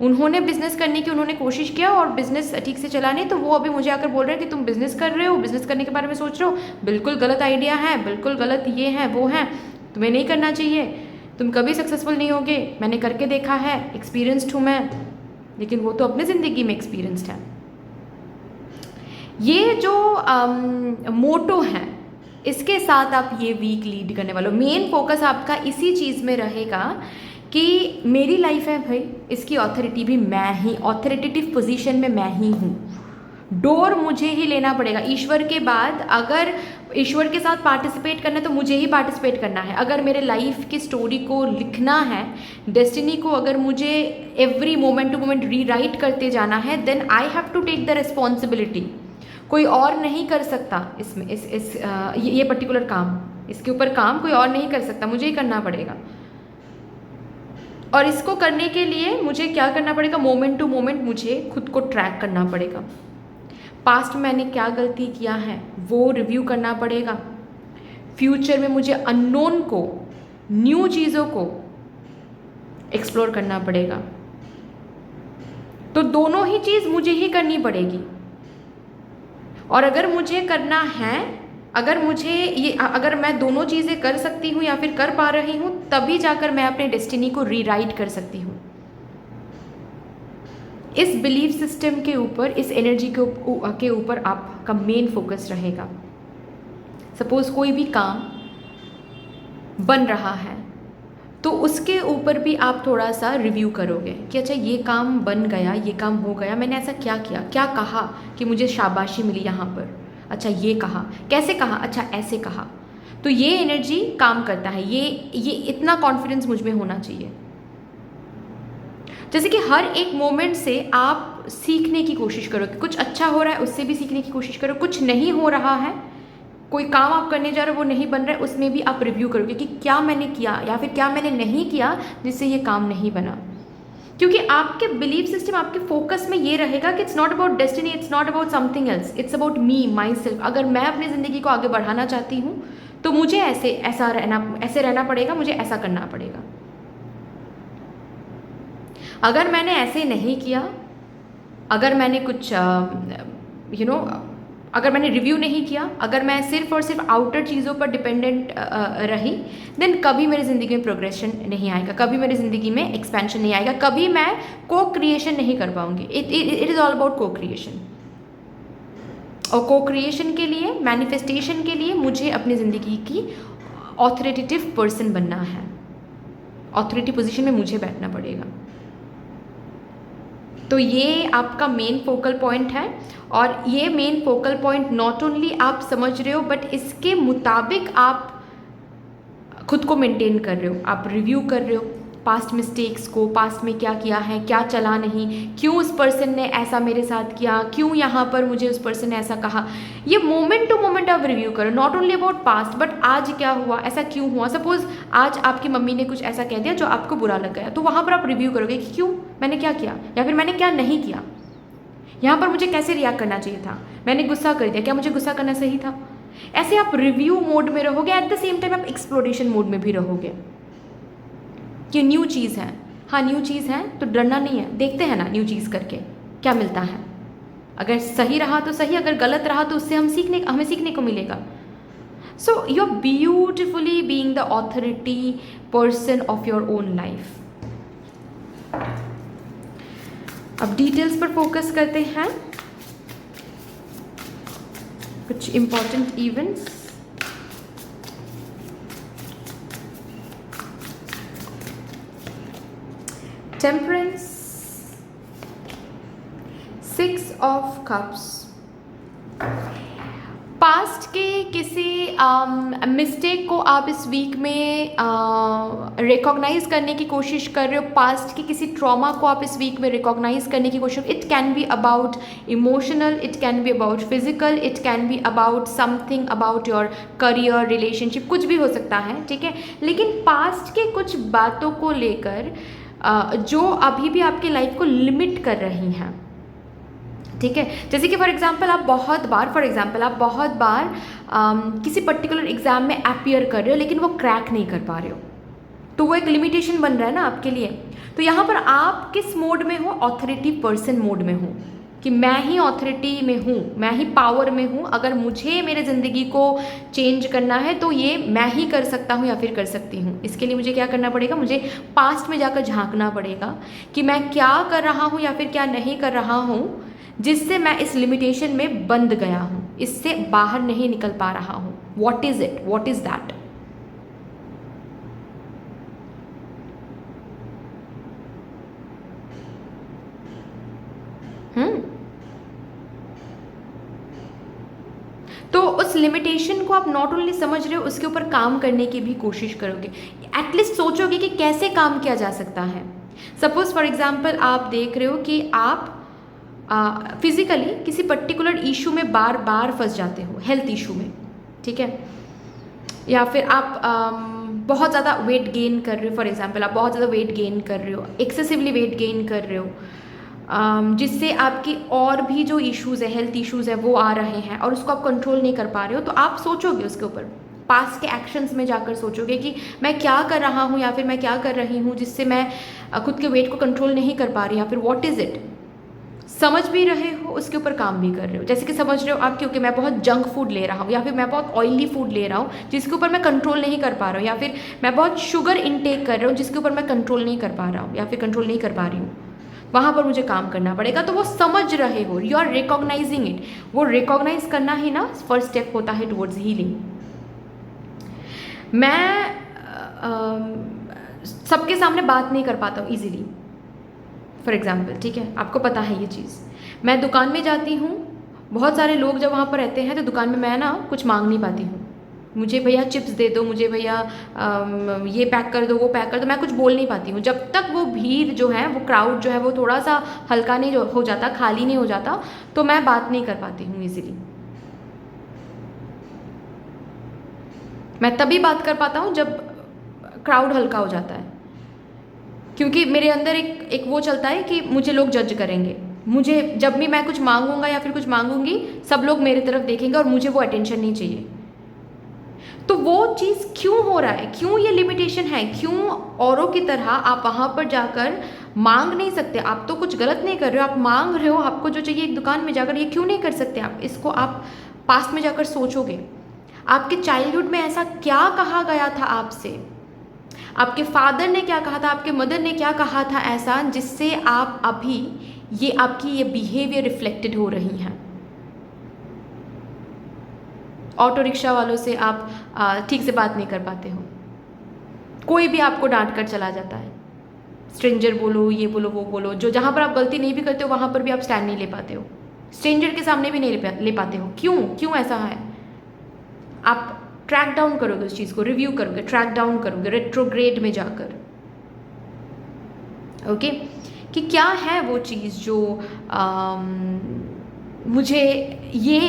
उन्होंने बिजनेस करने की उन्होंने कोशिश किया और बिजनेस ठीक से चला नहीं, तो वो अभी मुझे आकर बोल रहे हैं कि तुम बिजनेस कर रहे हो, बिजनेस करने के बारे में सोच रहे हो, बिल्कुल गलत आइडिया है, बिल्कुल गलत ये है वो है, तुम्हें नहीं करना चाहिए, तुम कभी सक्सेसफुल नहीं होगे, मैंने करके देखा है, एक्सपीरियंस्ड हूँ मैं। लेकिन वो तो अपने ज़िंदगी में एक्सपीरियंस्ड है। ये जो मोटो है, इसके साथ आप ये वीक लीड करने वाले हो। मेन फोकस आपका इसी चीज़ में रहेगा कि मेरी लाइफ है भाई, इसकी ऑथोरिटी भी मैं ही, ऑथोरिटेटिव पोजीशन में मैं ही हूँ, डोर मुझे ही लेना पड़ेगा। ईश्वर के बाद अगर ईश्वर के साथ पार्टिसिपेट करना है तो मुझे ही पार्टिसिपेट करना है। अगर मेरे लाइफ की स्टोरी को लिखना है, डेस्टिनी को अगर मुझे every moment to moment rewrite करते जाना है, then I have to take the responsibility. कोई और नहीं कर सकता इसमें, ये पर्टिकुलर काम, इसके ऊपर काम कोई और नहीं कर सकता, मुझे ही करना पड़ेगा। और इसको करने के लिए मुझे क्या करना पड़ेगा, मोमेंट टू मोमेंट मुझे खुद को ट्रैक करना पड़ेगा। पास्ट में मैंने क्या गलती किया है वो रिव्यू करना पड़ेगा। फ्यूचर में मुझे अननोन को, न्यू चीज़ों को एक्सप्लोर करना पड़ेगा। तो दोनों ही चीज़ मुझे ही करनी पड़ेगी। और अगर मुझे करना है, अगर मैं दोनों चीज़ें कर सकती हूँ या फिर कर पा रही हूँ, तभी जाकर मैं अपने डेस्टिनी को रीराइट कर सकती हूँ। इस बिलीफ सिस्टम के ऊपर, इस एनर्जी के ऊपर आपका मेन फोकस रहेगा। सपोज़ कोई भी काम बन रहा है तो उसके ऊपर भी आप थोड़ा सा रिव्यू करोगे कि अच्छा ये काम बन गया, ये काम हो गया, मैंने ऐसा क्या किया, क्या कहा कि मुझे शाबाशी मिली यहाँ पर, अच्छा ये कहा, कैसे कहा, अच्छा ऐसे कहा। तो ये एनर्जी काम करता है, ये इतना कॉन्फिडेंस मुझ में होना चाहिए। जैसे कि हर एक मोमेंट से आप सीखने की कोशिश करो कि कुछ अच्छा हो रहा है उससे भी सीखने की कोशिश करो, कुछ नहीं हो रहा है, कोई काम आप करने जा रहे हो वो नहीं बन रहा है, उसमें भी आप रिव्यू करोगे कि क्या मैंने किया या फिर क्या मैंने नहीं किया जिससे ये काम नहीं बना। क्योंकि आपके बिलीफ सिस्टम, आपके फोकस में ये रहेगा कि it's not about destiny, it's not about something else, it's about me my self. अगर मैं अपनी ज़िंदगी को आगे बढ़ाना चाहती हूँ तो मुझे ऐसे रहना पड़ेगा, मुझे ऐसा करना पड़ेगा। अगर मैंने ऐसे नहीं किया, अगर मैंने कुछ अगर मैंने रिव्यू नहीं किया, अगर मैं सिर्फ और सिर्फ आउटर चीज़ों पर डिपेंडेंट रही, देन कभी मेरी ज़िंदगी में प्रोग्रेशन नहीं आएगा, कभी मेरी ज़िंदगी में एक्सपेंशन नहीं आएगा, कभी मैं को क्रिएशन नहीं कर पाऊंगी। इट इज़ ऑल अबाउट को क्रिएशन। और को क्रिएशन के लिए, मैनिफेस्टेशन के लिए मुझे अपनी ज़िंदगी की ऑथोरिटेटिव पर्सन बनना है, ऑथोरिटी पोजीशन में मुझे बैठना पड़ेगा। तो ये आपका मेन फोकल पॉइंट है, और ये main focal point not only आप समझ रहे हो बट इसके मुताबिक आप खुद को मेंटेन कर रहे हो, आप रिव्यू कर रहे हो पास्ट मिस्टेक्स को, पास्ट में क्या किया है, क्या चला नहीं, क्यों उस पर्सन ने ऐसा मेरे साथ किया, क्यों यहाँ पर मुझे उस पर्सन ने ऐसा कहा। ये मोमेंट टू मोमेंट आप रिव्यू करो, not only about past but आज क्या हुआ, ऐसा क्यों हुआ। सपोज आज आपकी मम्मी ने कुछ ऐसा कह दिया जो आपको बुरा लग गया, तो वहाँ पर आप रिव्यू करोगे कि क्यों, मैंने क्या किया या फिर मैंने क्या नहीं किया, यहाँ पर मुझे कैसे रिएक्ट करना चाहिए था, मैंने गुस्सा कर दिया, क्या मुझे गुस्सा करना सही था। ऐसे आप रिव्यू मोड में रहोगे, एट द सेम टाइम आप एक्सप्लोरेशन मोड में भी रहोगे कि न्यू चीज़ है, हाँ न्यू चीज़ है तो डरना नहीं है, देखते हैं ना न्यू चीज़ करके क्या मिलता है। अगर सही रहा तो सही, अगर गलत रहा तो उससे हमें सीखने को मिलेगा। So you are beautifully being the authority person of your own life. अब डिटेल्स पर फोकस करते हैं, कुछ important events. Temperance, 6 of cups. Past के किसी मिस्टेक को आप इस वीक में रिकॉग्नाइज करने की कोशिश कर रहे हो, पास्ट के किसी ट्रॉमा को आप इस वीक में रिकॉग्नाइज करने की कोशिश। It can be about emotional, it can be about physical, it can be about something about your career, relationship, कुछ भी हो सकता है, ठीक है। लेकिन पास्ट के कुछ बातों को लेकर जो अभी भी आपकी लाइफ को लिमिट कर रही हैं, ठीक है। जैसे कि फॉर एग्जाम्पल आप बहुत बार किसी पर्टिकुलर एग्ज़ाम में अपीयर कर रहे हो लेकिन वो क्रैक नहीं कर पा रहे हो, तो वो एक लिमिटेशन बन रहा है ना आपके लिए। तो यहाँ पर आप किस मोड में हो, ऑथोरिटी पर्सन मोड में हो, कि मैं ही ऑथोरिटी में हूँ, मैं ही पावर में हूँ। अगर मुझे मेरे ज़िंदगी को चेंज करना है तो ये मैं ही कर सकता हूँ या फिर कर सकती हूँ। इसके लिए मुझे क्या करना पड़ेगा, मुझे पास्ट में जाकर झांकना पड़ेगा कि मैं क्या कर रहा हूँ या फिर क्या नहीं कर रहा हूँ जिससे मैं इस लिमिटेशन में बंध गया हूँ, इससे बाहर नहीं निकल पा रहा हूँ। What is it, what is that. तो उस लिमिटेशन को आप नॉट ओनली समझ रहे हो, उसके ऊपर काम करने की भी कोशिश करोगे, एटलीस्ट सोचोगे कि कैसे काम किया जा सकता है। सपोज फॉर एग्जाम्पल आप देख रहे हो कि आप फिजिकली किसी पर्टिकुलर इशू में बार बार फंस जाते हो, हेल्थ इशू में, ठीक है, या फिर आप बहुत ज़्यादा वेट गेन कर रहे हो। फॉर एग्जांपल आप बहुत ज़्यादा वेट गेन कर रहे हो, एक्सेसिवली वेट गेन कर रहे हो, जिससे आपकी और भी जो इश्यूज़ है, हेल्थ इश्यूज़ है, वो आ रहे हैं और उसको आप कंट्रोल नहीं कर पा रहे हो। तो आप सोचोगे उसके ऊपर, पास्ट के एक्शंस में जाकर सोचोगे कि मैं क्या कर रहा हूँ या फिर मैं क्या कर रही हूँ जिससे मैं खुद के वेट को कंट्रोल नहीं कर पा रही, या फिर व्हाट इज़ इट। समझ भी रहे हो, उसके ऊपर काम भी कर रहे हो। जैसे कि समझ रहे हो आप क्योंकि मैं बहुत जंक फूड ले रहा हूँ या फिर मैं बहुत ऑयली फूड ले रहा हूँ जिसके ऊपर मैं कंट्रोल नहीं कर पा रहा हूँ, या फिर मैं बहुत शुगर इनटेक कर रहा हूँ जिसके ऊपर मैं कंट्रोल नहीं कर पा रहा हूँ या फिर कंट्रोल नहीं कर पा रही हूँ, वहाँ पर मुझे काम करना पड़ेगा। तो वो समझ रहे हो, यू आर रिकॉग्नाइजिंग इट। वो रिकॉग्नाइज करना ही ना फर्स्ट स्टेप होता है टुवर्ड्स हीलिंग। मैं सबके सामने बात नहीं कर पाता हूँ ईजीली, फॉर एग्ज़ाम्पल, ठीक है, आपको पता है ये चीज़। मैं दुकान में जाती हूँ, बहुत सारे लोग जब वहाँ पर रहते हैं तो दुकान में मैं ना कुछ मांग नहीं पाती हूँ। मुझे भैया चिप्स दे दो, मुझे भैया ये पैक कर दो, वो पैक कर दो, मैं कुछ बोल नहीं पाती हूँ। जब तक वो भीड़ जो है, वो क्राउड जो है, वो थोड़ा सा हल्का नहीं हो जाता, खाली नहीं हो जाता, तो मैं बात नहीं कर पाती हूँ ईजीली। मैं तभी बात कर पाता हूँ जब क्राउड हल्का हो जाता है, क्योंकि मेरे अंदर एक वो चलता है कि मुझे लोग जज करेंगे। मुझे जब भी मैं कुछ मांगूंगा या फिर कुछ मांगूंगी, सब लोग मेरी तरफ देखेंगे और मुझे वो अटेंशन नहीं चाहिए। तो वो चीज़ क्यों हो रहा है, क्यों ये लिमिटेशन है, क्यों औरों की तरह आप वहाँ पर जाकर मांग नहीं सकते? आप तो कुछ गलत नहीं कर रहे हो, आप मांग रहे हो, आपको जो चाहिए एक दुकान में जाकर, ये क्यों नहीं कर सकते आप? इसको आप पास्ट में जाकर सोचोगे, आपके चाइल्डहुड में ऐसा क्या कहा गया था आपसे? आपके फादर ने क्या कहा था, आपके मदर ने क्या कहा था ऐसा, जिससे आप अभी ये आपकी ये बिहेवियर रिफ्लेक्टेड हो रही हैं? ऑटो रिक्शा वालों से आप ठीक से बात नहीं कर पाते हो, कोई भी आपको डांट कर चला जाता है, स्ट्रेंजर बोलो, ये बोलो, वो बोलो, जो जहाँ पर आप गलती नहीं भी करते हो वहाँ पर भी आप स्टैंड नहीं ले पाते हो, स्ट्रेंजर के सामने भी नहीं ले पाते हो। क्यों ऐसा है? आप ट्रैक डाउन करोगे उस चीज़ को, रिव्यू करोगे, ट्रैक डाउन करोगे रेट्रोग्रेड में जाकर, ओके, कि क्या है वो चीज़ जो मुझे ये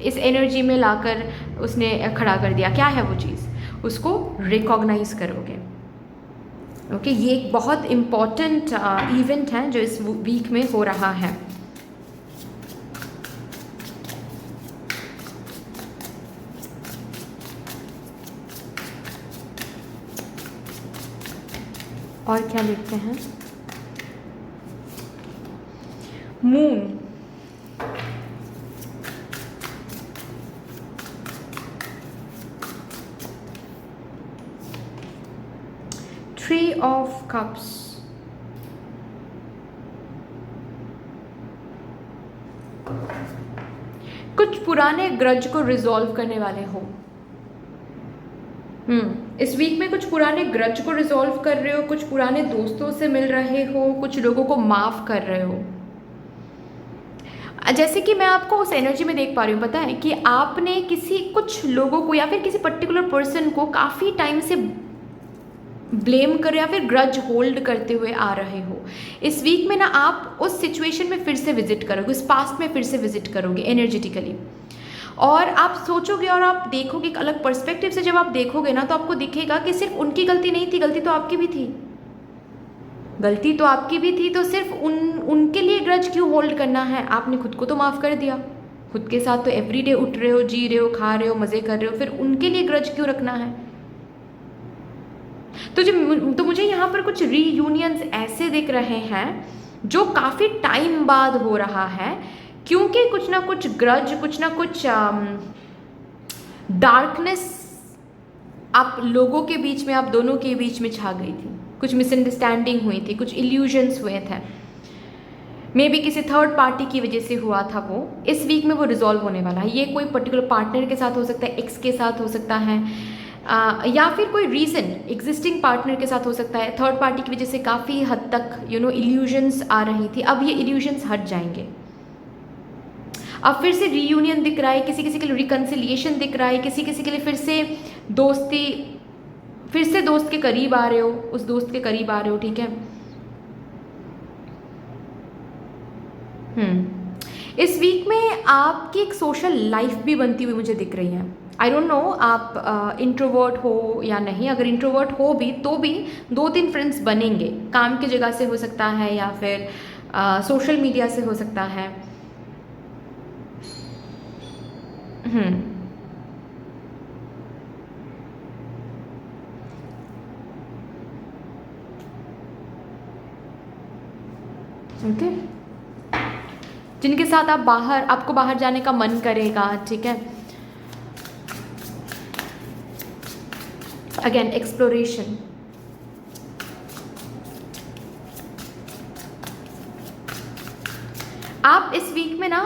इस एनर्जी में लाकर उसने खड़ा कर दिया, क्या है वो चीज़? उसको रिकॉग्नाइज करोगे, ओके। ये एक बहुत इम्पॉर्टेंट इवेंट है जो इस वीक में हो रहा है। और क्या लिखते हैं? मून, थ्री ऑफ कप्स, कुछ पुराने ग्रज को रिजॉल्व करने वाले हो। इस वीक में कुछ पुराने ग्रज को रिजॉल्व कर रहे हो, कुछ पुराने दोस्तों से मिल रहे हो, कुछ लोगों को माफ़ कर रहे हो। जैसे कि मैं आपको उस एनर्जी में देख पा रही हूँ, पता है कि आपने कुछ लोगों को या फिर किसी पर्टिकुलर पर्सन को काफ़ी टाइम से ब्लेम कर या फिर ग्रज होल्ड करते हुए आ रहे हो। इस वीक में ना आप उस सिचुएशन में फिर से विजिट करोगे, उस पास्ट में फिर से विजिट करोगे एनर्जेटिकली, और आप सोचोगे और आप देखोगे एक अलग पर्सपेक्टिव से। जब आप देखोगे ना तो आपको दिखेगा कि सिर्फ उनकी गलती नहीं थी, गलती तो आपकी भी थी, गलती तो आपकी भी थी। तो सिर्फ उनके लिए ग्रज क्यों होल्ड करना है? आपने खुद को तो माफ़ कर दिया, खुद के साथ तो एवरीडे उठ रहे हो, जी रहे हो, खा रहे हो, मज़े कर रहे हो, फिर उनके लिए ग्रज क्यों रखना है? तो मुझे यहाँ पर कुछ रीयूनियंस ऐसे दिख रहे हैं जो काफ़ी टाइम बाद हो रहा है, क्योंकि कुछ ना कुछ ग्रज, कुछ ना कुछ डार्कनेस आप लोगों के बीच में, आप दोनों के बीच में छा गई थी, कुछ मिसअंडरस्टैंडिंग हुई थी, कुछ इल्यूजन्स हुए थे, मे बी किसी थर्ड पार्टी की वजह से हुआ था वो। इस वीक में वो रिजॉल्व होने वाला है। ये कोई पर्टिकुलर पार्टनर के साथ हो सकता है, एक्स के साथ हो सकता है, या फिर कोई रीज़न एग्जिस्टिंग पार्टनर के साथ हो सकता है। थर्ड पार्टी की वजह से काफ़ी हद तक इल्यूजन्स आ रही थी, अब ये इल्यूजन्स हट जाएंगे। अब फिर से रीयूनियन दिख रहा है, किसी किसी के लिए रिकन्सिलिएशन दिख रहा है, किसी किसी के लिए फिर से दोस्ती, फिर से दोस्त के करीब आ रहे हो, उस दोस्त के करीब आ रहे हो, ठीक है। इस वीक में आपकी एक सोशल लाइफ भी बनती हुई मुझे दिख रही है। आई डोंट नो आप इंट्रोवर्ट हो या नहीं। अगर इंट्रोवर्ट हो भी तो भी 2-3 फ्रेंड्स बनेंगे, काम की जगह से हो सकता है या फिर सोशल मीडिया से हो सकता है। ओके, जिनके साथ आपको बाहर जाने का मन करेगा, ठीक है। अगेन एक्सप्लोरेशन, आप इस वीक में ना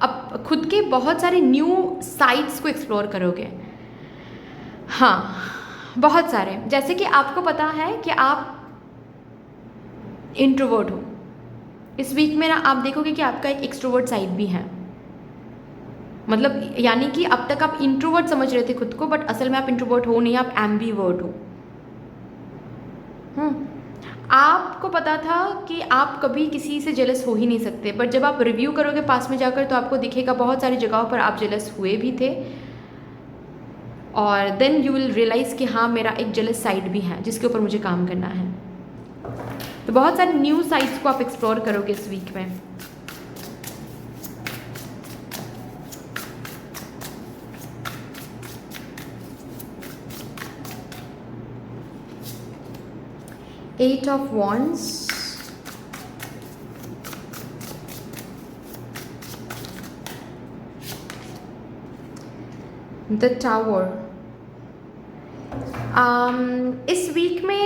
अब खुद के बहुत सारे न्यू साइट्स को एक्सप्लोर करोगे। हाँ, बहुत सारे, जैसे कि आपको पता है कि आप इंट्रोवर्ट हो, इस वीक में ना आप देखोगे कि आपका एक एक्सट्रोवर्ट साइड भी है। मतलब यानी कि अब तक आप इंट्रोवर्ट समझ रहे थे खुद को, बट असल में आप इंट्रोवर्ट हो नहीं, आप एम्बीवर्ट हो। आपको पता था कि आप कभी किसी से जेलस हो ही नहीं सकते, बट जब आप रिव्यू करोगे पास में जाकर तो आपको दिखेगा बहुत सारी जगहों पर आप जेलस हुए भी थे, और देन यू विल रियलाइज़ कि हाँ मेरा एक जेलस साइड भी है जिसके ऊपर मुझे काम करना है। तो बहुत सारे न्यू साइड्स को आप एक्सप्लोर करोगे इस वीक में। Eight of Wands, The Tower। इस वीक में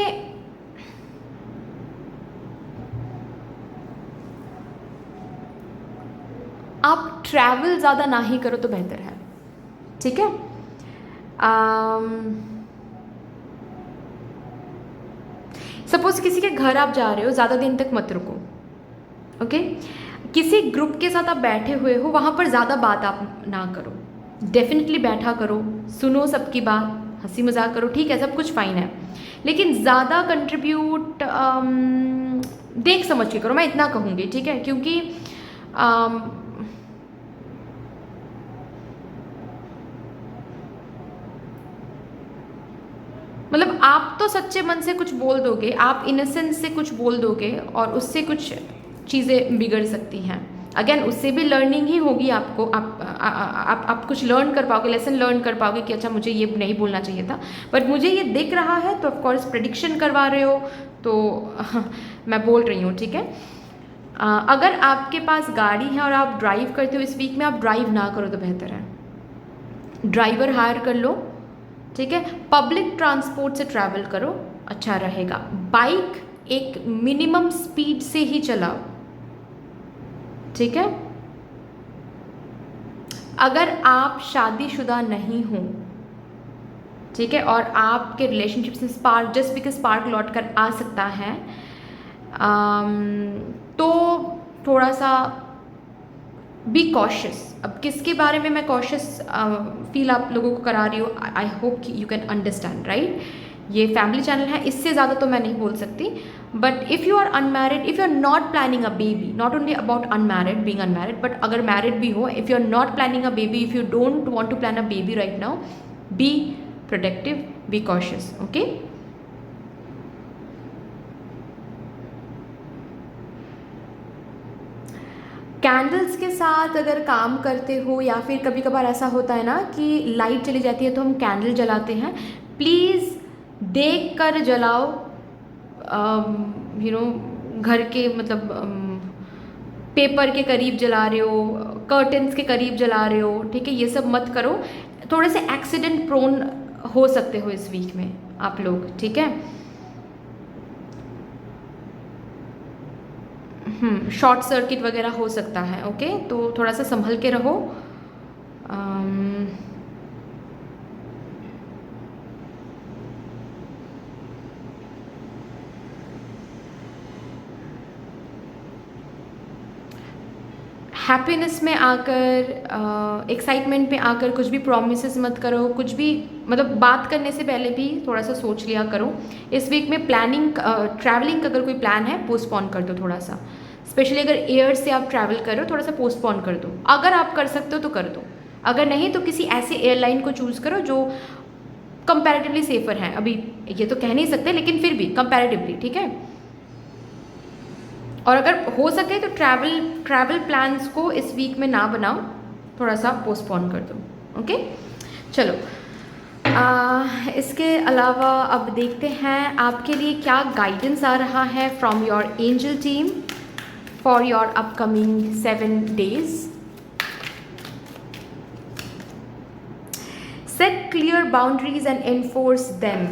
आप ट्रैवल ज़्यादा ना ही करो तो बेहतर है, ठीक है। सपोज किसी के घर आप जा रहे हो, ज़्यादा दिन तक मत रुको, ओके। किसी ग्रुप के साथ आप बैठे हुए हो, वहाँ पर ज़्यादा बात आप ना करो। डेफिनेटली बैठा करो, सुनो सबकी बात, हंसी मजाक करो, ठीक है, सब कुछ फाइन है, लेकिन ज़्यादा कंट्रीब्यूट देख समझ के करो, मैं इतना कहूँगी, ठीक है। क्योंकि मतलब आप तो सच्चे मन से कुछ बोल दोगे, आप इनोसेंस से कुछ बोल दोगे और उससे कुछ चीज़ें बिगड़ सकती हैं। अगेन उससे भी लर्निंग ही होगी आपको, आप कुछ लर्न कर पाओगे, लेसन लर्न कर पाओगे कि अच्छा मुझे ये नहीं बोलना चाहिए था, बट मुझे ये दिख रहा है, तो ऑफकोर्स प्रेडिक्शन करवा रहे हो तो मैं बोल रही हूँ, ठीक है। अगर आपके पास गाड़ी है और आप ड्राइव करते हो, इस वीक में आप ड्राइव ना करो तो बेहतर है, ड्राइवर हायर कर लो, ठीक है। पब्लिक ट्रांसपोर्ट से ट्रैवल करो, अच्छा रहेगा। बाइक एक मिनिमम स्पीड से ही चलाओ, ठीक है। अगर आप शादीशुदा नहीं हो, ठीक है, और आपके रिलेशनशिप से स्पार्क, जस्ट बिकॉज स्पार्क लौट कर आ सकता है, तो थोड़ा सा बी कॉशियस। अब किसके बारे में मैं कॉशियस फील आप लोगों को करा रही हूँ, आई होप कि यू कैन अंडरस्टैंड, राइट। ये फैमिली चैनल है, इससे ज़्यादा तो मैं नहीं बोल सकती, but if you are unmarried, if you are not planning a baby, not only about unmarried, being unmarried, but अगर मैरिड भी हो, if you are not planning a baby, if you don't want to plan a baby right now, be protective, be cautious, okay. Candles के साथ अगर काम करते हो, या फिर कभी कभार ऐसा होता है ना कि लाइट चली जाती है तो हम कैंडल जलाते हैं, प्लीज़ देख कर जलाओ। घर के मतलब पेपर के करीब जला रहे हो, कर्टन्स के करीब जला रहे हो, ठीक है, ये सब मत करो। थोड़े से एक्सीडेंट प्रोन हो सकते हो इस वीक में आप लोग, ठीक है। शॉर्ट सर्किट वगैरह हो सकता है, ओके, तो थोड़ा सा संभल के रहो। हैप्पीनेस में आकर, एक्साइटमेंट में आकर कुछ भी प्रॉमिसेस मत करो, कुछ भी मतलब बात करने से पहले भी थोड़ा सा सोच लिया करो। इस वीक में प्लानिंग, ट्रैवलिंग का अगर कोई प्लान है पोस्टपोन कर दो थोड़ा सा, स्पेशली अगर एयर से आप ट्रैवल कर रहे हो, थोड़ा सा पोस्टपोन कर दो। अगर आप कर सकते हो तो कर दो, अगर नहीं तो किसी ऐसे एयरलाइन को चूज़ करो जो कंपैरेटिवली सेफर है। अभी ये तो कह नहीं सकते, लेकिन फिर भी कंपैरेटिवली, ठीक है। और अगर हो सके तो ट्रैवल प्लान्स को इस वीक में ना बनाओ, थोड़ा सा पोस्टपोन कर दो, ओके। चलो, इसके अलावा अब देखते हैं आपके लिए क्या गाइडेंस आ रहा है from your angel team for your upcoming 7 days। Set clear boundaries and enforce them.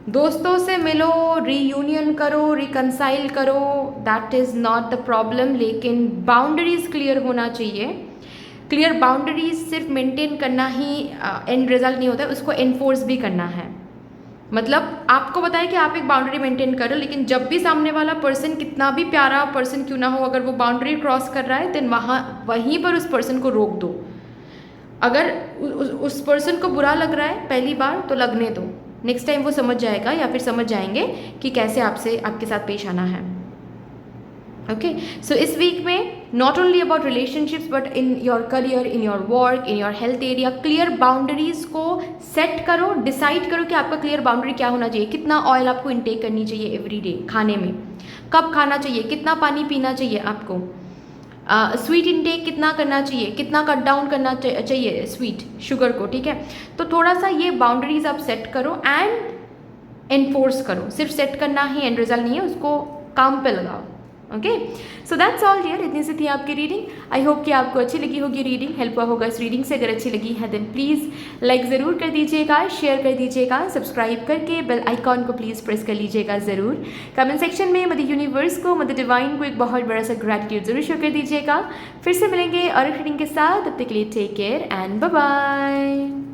दोस्तों से मिलो, रीयूनियन करो, रिकनसाइल करो, that is not the problem, लेकिन बाउंड्रीज क्लियर होना चाहिए। क्लियर बाउंड्रीज सिर्फ मेंटेन करना ही एंड रिजल्ट नहीं होता है, उसको एनफोर्स भी करना है। मतलब आपको बताया कि आप एक बाउंड्री मेंटेन करो, लेकिन जब भी सामने वाला पर्सन कितना भी प्यारा पर्सन क्यों ना हो, अगर वो बाउंड्री क्रॉस कर रहा है देन वहीं पर उस पर्सन को रोक दो। अगर उस पर्सन को बुरा लग रहा है पहली बार तो लगने दो, नेक्स्ट टाइम वो समझ जाएगा या फिर समझ जाएंगे कि कैसे आपके साथ पेश आना है। ओके, सो इस वीक में not only about relationships but in your career, in your work, in your health area, clear boundaries को सेट करो, डिसाइड करो कि आपका क्लियर बाउंड्री क्या होना चाहिए। कितना ऑयल आपको इनटेक करनी चाहिए एवरी डे खाने में, कब खाना चाहिए, कितना पानी पीना चाहिए आपको, स्वीट इनटेक कितना करना चाहिए, कितना कट डाउन करना चाहिए स्वीट शुगर को, ठीक है। तो थोड़ा सा ये बाउंड्रीज आप सेट करो एंड एनफोर्स करो। सिर्फ सेट करना ही एंड रिजल्ट नहीं है, उसको काम पे लगाओ। Okay, so that's all dear, इतनी सी थी आपकी रीडिंग। आई होप कि आपको अच्छी लगी होगी रीडिंग, हेल्प हुआ होगा इस रीडिंग से। अगर अच्छी लगी है देन प्लीज़ लाइक ज़रूर कर दीजिएगा, शेयर कर दीजिएगा, सब्सक्राइब करके बेल आइकॉन को प्लीज़ प्रेस कर लीजिएगा ज़रूर। कमेंट सेक्शन में मदर यूनिवर्स को, मदर डिवाइन को एक बहुत बड़ा सा ग्रैटिट्यूड ज़रूर शो कर दीजिएगा। फिर से मिलेंगे और रीडिंग के साथ, तब तक के लिए take care and bye bye.